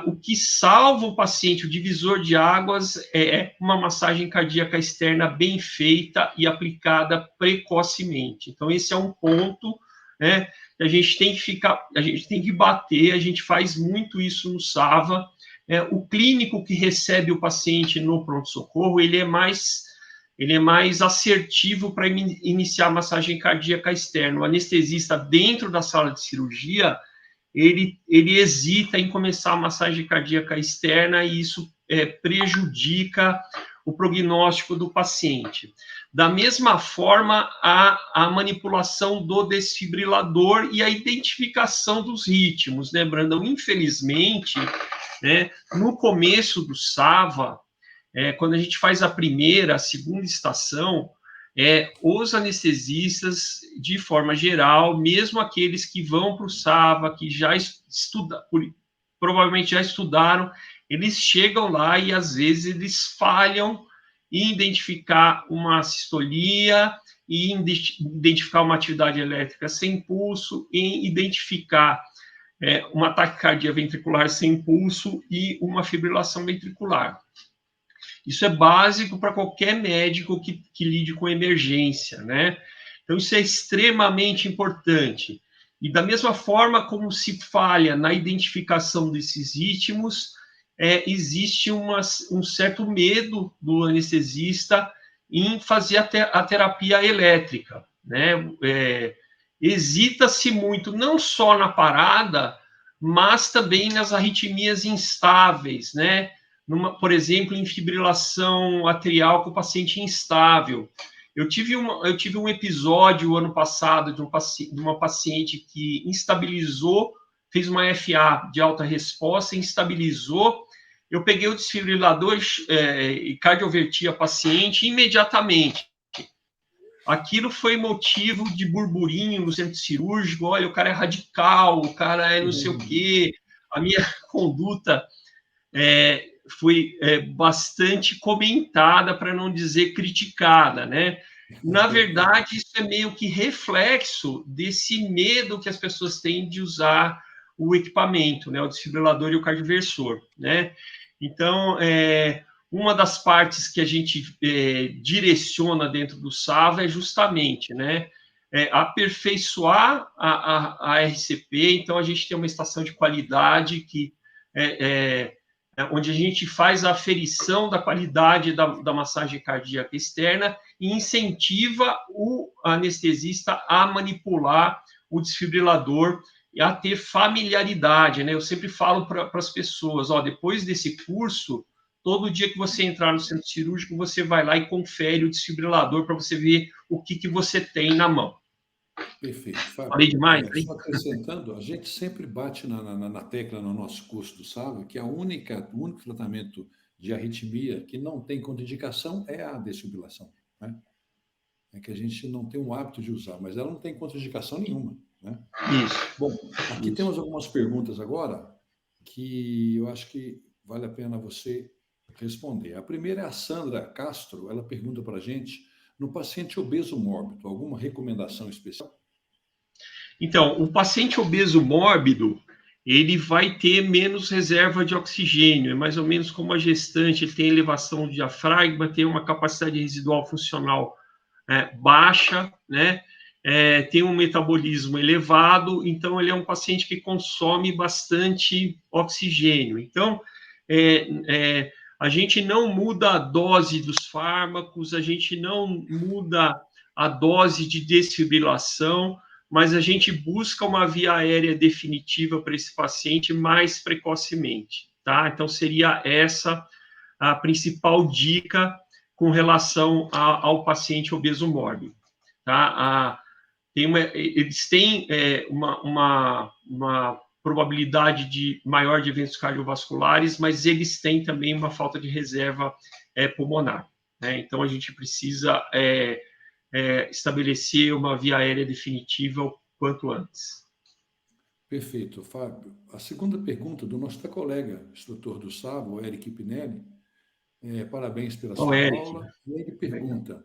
o que salva o paciente, o divisor de águas, é uma massagem cardíaca externa bem feita e aplicada precocemente. Então, esse é um ponto, né, que a gente tem que bater, a gente faz muito isso no SAVA. O clínico que recebe o paciente no pronto-socorro, ele é mais assertivo para iniciar a massagem cardíaca externa. O anestesista dentro da sala de cirurgia, ele hesita em começar a massagem cardíaca externa e isso prejudica o prognóstico do paciente. Da mesma forma, a manipulação do desfibrilador e a identificação dos ritmos, né, Brandão? Infelizmente, né, no começo do SAVA, quando a gente faz a primeira, a segunda estação, os anestesistas, de forma geral, mesmo aqueles que vão para o SAVA, que já provavelmente já estudaram, eles chegam lá e, às vezes, eles falham em identificar uma sistolia, em identificar uma atividade elétrica sem pulso, em identificar uma taquicardia ventricular sem pulso e uma fibrilação ventricular. Isso é básico para qualquer médico que lide com emergência, né? Então, isso é extremamente importante. E da mesma forma como se falha na identificação desses ritmos, existe um certo medo do anestesista em fazer a terapia elétrica, né? Hesita-se muito, não só na parada, mas também nas arritmias instáveis, né? Por exemplo, em fibrilação atrial com o paciente instável. Eu tive um episódio ano passado de uma paciente que instabilizou, fez uma FA de alta resposta, instabilizou. Eu peguei o desfibrilador e cardioverti a paciente imediatamente. Aquilo foi motivo de burburinho no centro cirúrgico. Olha, o cara é radical, o cara é não sei o quê. A minha conduta foi bastante comentada, para não dizer criticada, né? Na verdade, isso é meio que reflexo desse medo que as pessoas têm de usar o equipamento, né? O desfibrilador e o cardioversor, né? Então, uma das partes que a gente direciona dentro do SAVA é justamente, né, aperfeiçoar a RCP. Então, a gente tem uma estação de qualidade que onde a gente faz a aferição da qualidade da massagem cardíaca externa e incentiva o anestesista a manipular o desfibrilador e a ter familiaridade, né? Eu sempre falo para as pessoas, depois desse curso, todo dia que você entrar no centro cirúrgico, você vai lá e confere o desfibrilador para você ver o que você tem na mão. Perfeito, Fábio. Falei demais, hein? Só acrescentando, a gente sempre bate na tecla no nosso curso do SAVA que o único tratamento de arritmia que não tem contraindicação é a desfibrilação, né? É que a gente não tem o hábito de usar, mas ela não tem contraindicação nenhuma. né? Isso. Bom, aqui temos algumas perguntas agora que eu acho que vale a pena você responder. A primeira é a Sandra Castro, ela pergunta para a gente, no paciente obeso mórbido, alguma recomendação especial? Então, o paciente obeso mórbido, ele vai ter menos reserva de oxigênio, é mais ou menos como a gestante, ele tem elevação do diafragma, tem uma capacidade residual funcional baixa, né? Tem um metabolismo elevado, então ele é um paciente que consome bastante oxigênio. Então, a gente não muda a dose dos fármacos, a gente não muda a dose de desfibrilação, mas a gente busca uma via aérea definitiva para esse paciente mais precocemente, tá? Então, seria essa a principal dica com relação ao paciente obeso mórbido, tá? Eles têm uma probabilidade maior de eventos cardiovasculares, mas eles têm também uma falta de reserva pulmonar, né? Então, a gente precisa estabelecer uma via aérea definitiva o quanto antes. Perfeito, Fábio. A segunda pergunta do nosso colega, instrutor do SABO, o Eric Pinelli, parabéns pela sua Eric, aula. E ele pergunta,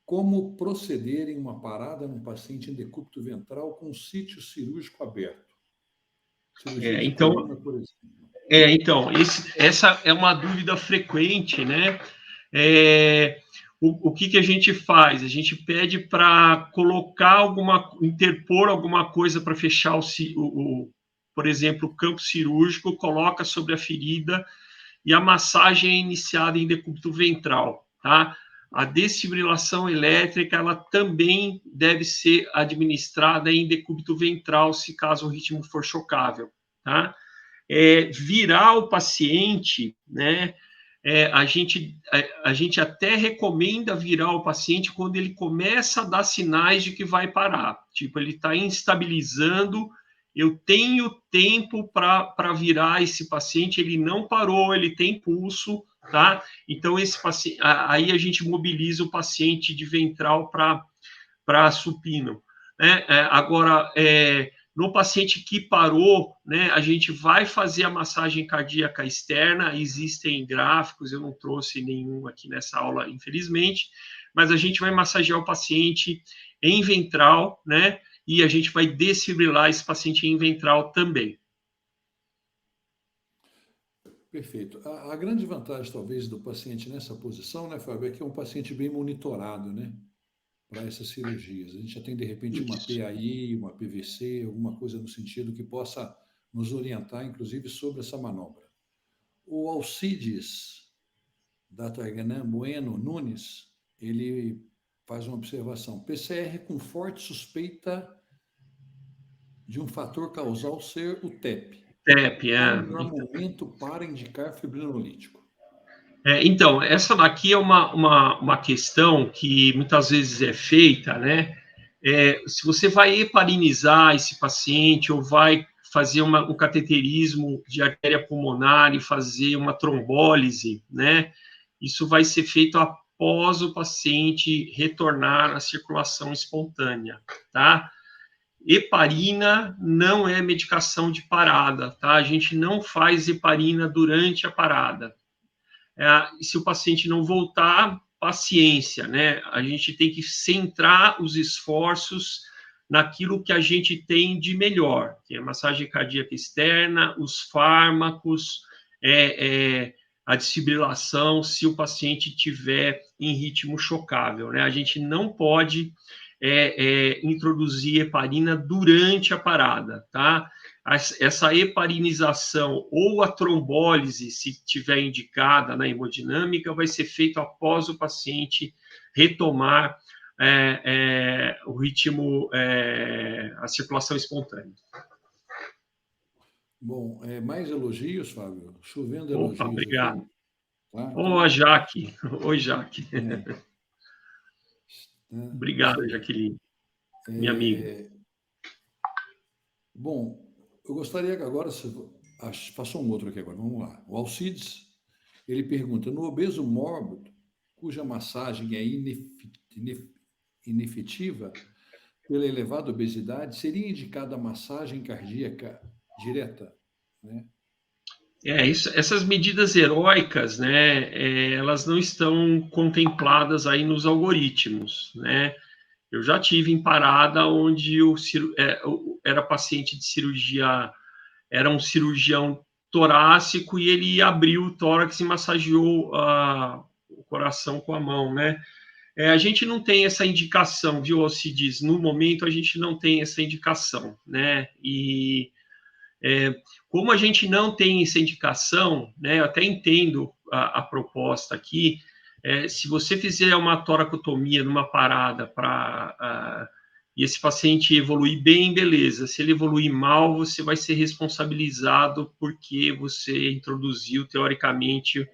como proceder em uma parada num paciente em decúbito ventral com sítio cirúrgico aberto? Cirurgia de então, coluna, por exemplo. Essa é uma dúvida frequente, né? O que a gente faz? A gente pede para interpor alguma coisa para fechar por exemplo, o campo cirúrgico, coloca sobre a ferida e a massagem é iniciada em decúbito ventral, tá? A desfibrilação elétrica, ela também deve ser administrada em decúbito ventral, se caso o ritmo for chocável, tá? Virar o paciente, né? A gente até recomenda virar o paciente quando ele começa a dar sinais de que vai parar. Tipo, ele está instabilizando, eu tenho tempo para virar esse paciente, ele não parou, ele tem pulso, tá? Então, esse paciente, aí a gente mobiliza o paciente de ventral para supino, né? Agora, no paciente que parou, né, a gente vai fazer a massagem cardíaca externa, existem gráficos, eu não trouxe nenhum aqui nessa aula, infelizmente, mas a gente vai massagear o paciente em ventral, né, e a gente vai desfibrilar esse paciente em ventral também. Perfeito. A grande vantagem, talvez, do paciente nessa posição, né, Fábio, é que é um paciente bem monitorado, né, para essas cirurgias. A gente já tem, de repente, uma PAI, uma PVC, alguma coisa no sentido que possa nos orientar, inclusive, sobre essa manobra. O Alcides, da Taganã Bueno Nunes, ele faz uma observação. PCR com forte suspeita de um fator causal ser o TEP. TEP, Qual o melhor momento para indicar fibrinolítico? Então, essa daqui é uma questão que muitas vezes é feita, né? Se você vai heparinizar esse paciente ou vai fazer um cateterismo de artéria pulmonar e fazer uma trombólise, né? Isso vai ser feito após o paciente retornar à circulação espontânea, tá? Heparina não é medicação de parada, tá? A gente não faz heparina durante a parada. Se o paciente não voltar, paciência, né? A gente tem que centrar os esforços naquilo que a gente tem de melhor, que é a massagem cardíaca externa, os fármacos, a desfibrilação, se o paciente tiver em ritmo chocável, né? A gente não pode introduzir heparina durante a parada, tá? Essa heparinização ou a trombólise, se tiver indicada na hemodinâmica, vai ser feito após o paciente retomar o ritmo, a circulação espontânea. Bom, mais elogios, Fábio? Chovendo Opa, elogios obrigado. aqui. Tá? Ô, a Jaque. Oi, Jaque. Obrigado, Jaqueline, minha amiga. Bom, eu gostaria que agora, passou um outro aqui agora, vamos lá. O Alcides, ele pergunta, no obeso mórbido, cuja massagem é inefetiva, pela elevada obesidade, seria indicada a massagem cardíaca direta, né? Essas medidas heróicas, né, elas não estão contempladas aí nos algoritmos, né? Eu já tive em parada onde era paciente de cirurgia, era um cirurgião torácico e ele abriu o tórax e massageou o coração com a mão, né? A gente não tem essa indicação, viu, Alcides? No momento a gente não tem essa indicação, né? E como a gente não tem essa indicação, né? Eu até entendo a proposta aqui. Se você fizer uma toracotomia numa parada e esse paciente evoluir bem, beleza. Se ele evoluir mal, você vai ser responsabilizado porque você introduziu, teoricamente,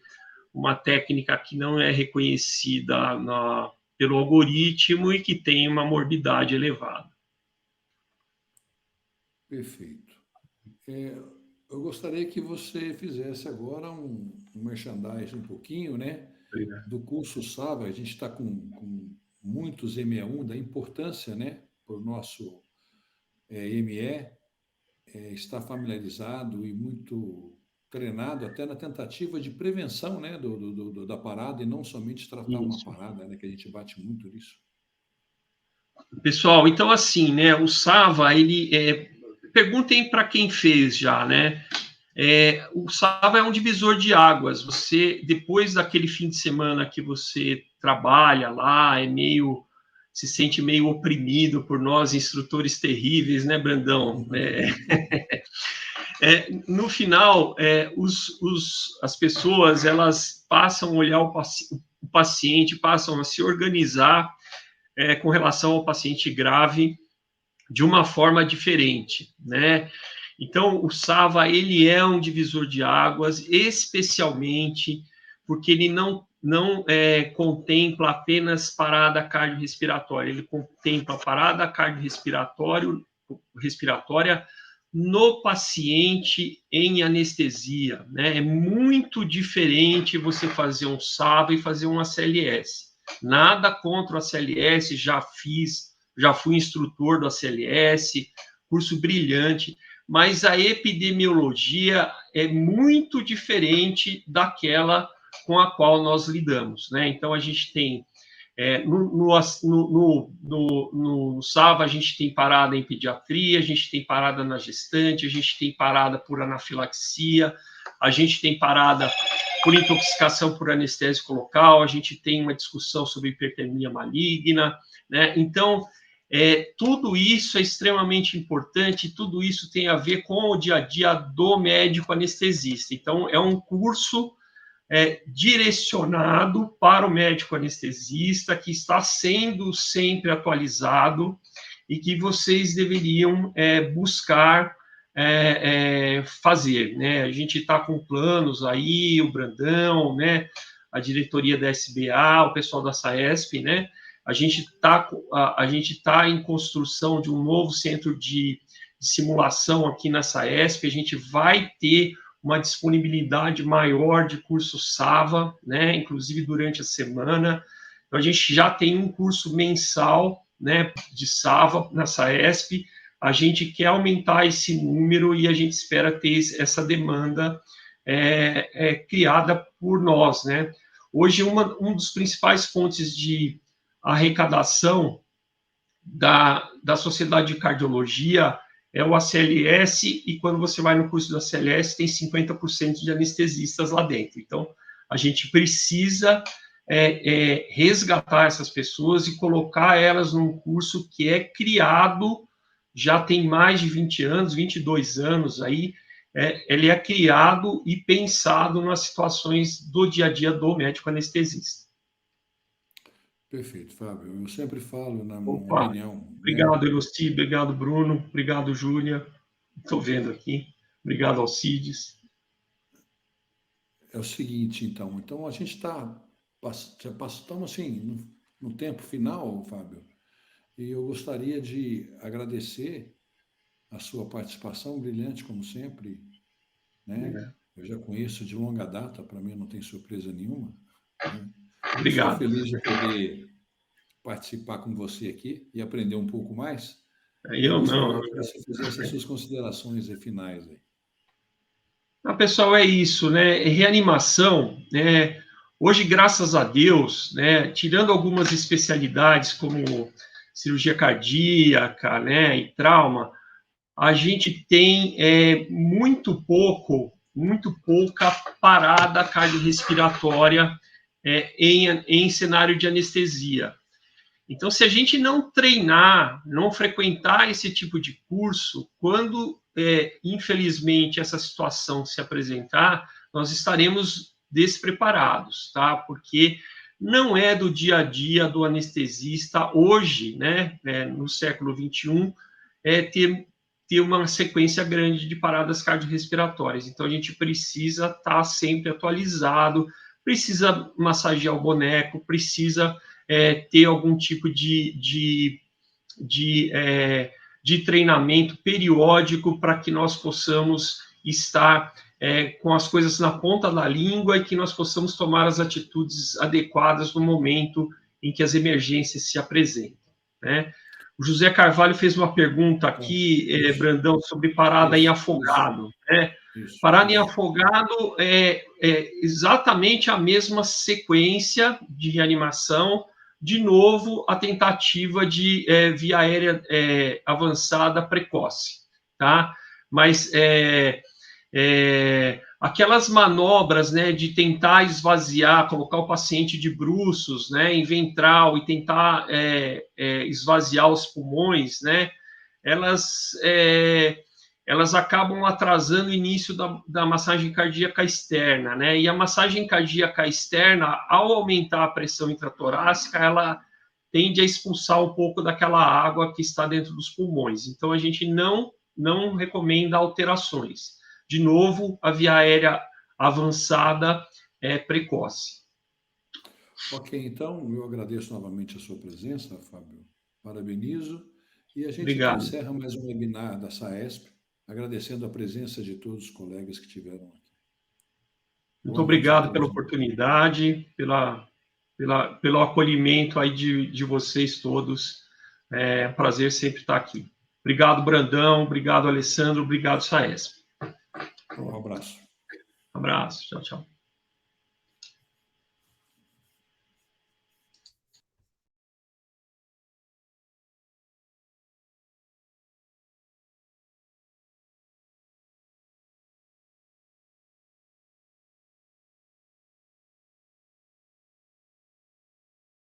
uma técnica que não é reconhecida pelo algoritmo e que tem uma morbidade elevada. Perfeito. Eu gostaria que você fizesse agora um merchandising um pouquinho, né, do curso Sava. A gente está com muitos ME1, da importância, né, para o nosso ME, estar familiarizado e muito treinado até na tentativa de prevenção, né, da parada e não somente tratar uma Isso. parada, né, que a gente bate muito nisso. Pessoal, então assim, né, o Sava, perguntem para quem fez já, né? O Sava é um divisor de águas. Você, depois daquele fim de semana que você trabalha lá, se sente meio oprimido por nós, instrutores terríveis, né, Brandão? No final, as pessoas, elas passam a olhar o paciente, passam a se organizar com relação ao paciente grave de uma forma diferente, né? Então, o Sava, ele é um divisor de águas, especialmente porque ele não contempla apenas parada cardiorrespiratória, ele contempla parada cardiorrespiratória no paciente em anestesia, né? É muito diferente você fazer um Sava e fazer um ACLS. Nada contra o ACLS, já fui instrutor do ACLS, curso brilhante, mas a epidemiologia é muito diferente daquela com a qual nós lidamos, né? Então, a gente tem, no Sava, a gente tem parada em pediatria, a gente tem parada na gestante, a gente tem parada por anafilaxia, a gente tem parada por intoxicação por anestésico local, a gente tem uma discussão sobre hipertermia maligna, né? Então, tudo isso é extremamente importante, tudo isso tem a ver com o dia a dia do médico anestesista. Então, é um curso direcionado para o médico anestesista, que está sendo sempre atualizado e que vocês deveriam buscar fazer, né? A gente está com planos aí, o Brandão, né? A diretoria da SBA, o pessoal da SAESP, né? A gente tá em construção de um novo centro de simulação aqui na SAESP, a gente vai ter uma disponibilidade maior de curso Sava, né? Inclusive durante a semana. Então, a gente já tem um curso mensal, né, de Sava na SAESP. A gente quer aumentar esse número e a gente espera ter essa demanda criada por nós, né? Hoje, um dos principais fontes de arrecadação da Sociedade de Cardiologia é o ACLS, e quando você vai no curso do ACLS, tem 50% de anestesistas lá dentro. Então, a gente precisa resgatar essas pessoas e colocar elas num curso que é criado, já tem mais de 20 anos, 22 anos aí, ele é criado e pensado nas situações do dia a dia do médico anestesista. Perfeito, Fábio. Eu sempre falo na minha Opa, opinião, né? obrigado, Elosti, obrigado, Bruno, obrigado, Júlia. Estou vendo aqui. Obrigado, Alcides. É o seguinte, então a gente estamos assim no tempo final, Fábio, e eu gostaria de agradecer a sua participação brilhante, como sempre, né? Eu já conheço de longa data, para mim não tem surpresa nenhuma, né? Fico Obrigado. feliz de poder participar com você aqui e aprender um pouco mais. Eu não. Que você fizesse as suas considerações finais aí. Pessoal, é isso, né? Reanimação, né? Hoje, graças a Deus, né? Tirando algumas especialidades como cirurgia cardíaca, né? E trauma, a gente tem muito pouca parada cardiorrespiratória em cenário de anestesia. Então, se a gente não treinar, não frequentar esse tipo de curso, quando, infelizmente, essa situação se apresentar, nós estaremos despreparados, tá? Porque não é do dia a dia do anestesista hoje, né, no século XXI, ter uma sequência grande de paradas cardiorrespiratórias. Então, a gente precisa estar sempre atualizado, precisa massagear o boneco, precisa ter algum tipo de treinamento periódico para que nós possamos estar com as coisas na ponta da língua e que nós possamos tomar as atitudes adequadas no momento em que as emergências se apresentam, né? O José Carvalho fez uma pergunta aqui, Brandão, sobre parada em afogado, né? Parada em afogado é exatamente a mesma sequência de reanimação. De novo, a tentativa de via aérea avançada precoce, tá? Mas aquelas manobras, né, de tentar esvaziar, colocar o paciente de bruços, né, em ventral e tentar esvaziar os pulmões, né, elas acabam atrasando o início da massagem cardíaca externa, né? E a massagem cardíaca externa, ao aumentar a pressão intratorácica, ela tende a expulsar um pouco daquela água que está dentro dos pulmões. Então, a gente não recomenda alterações. De novo, a via aérea avançada é precoce. Ok, então, eu agradeço novamente a sua presença, Fábio. Parabenizo. E a gente Obrigado. encerra mais um webinar da SAESP, agradecendo a presença de todos os colegas que estiveram aqui. Muito obrigado pela oportunidade, pelo acolhimento aí de vocês todos. É um prazer sempre estar aqui. Obrigado, Brandão. Obrigado, Alessandro. Obrigado, SAESP. Um abraço. Um abraço. Tchau, tchau.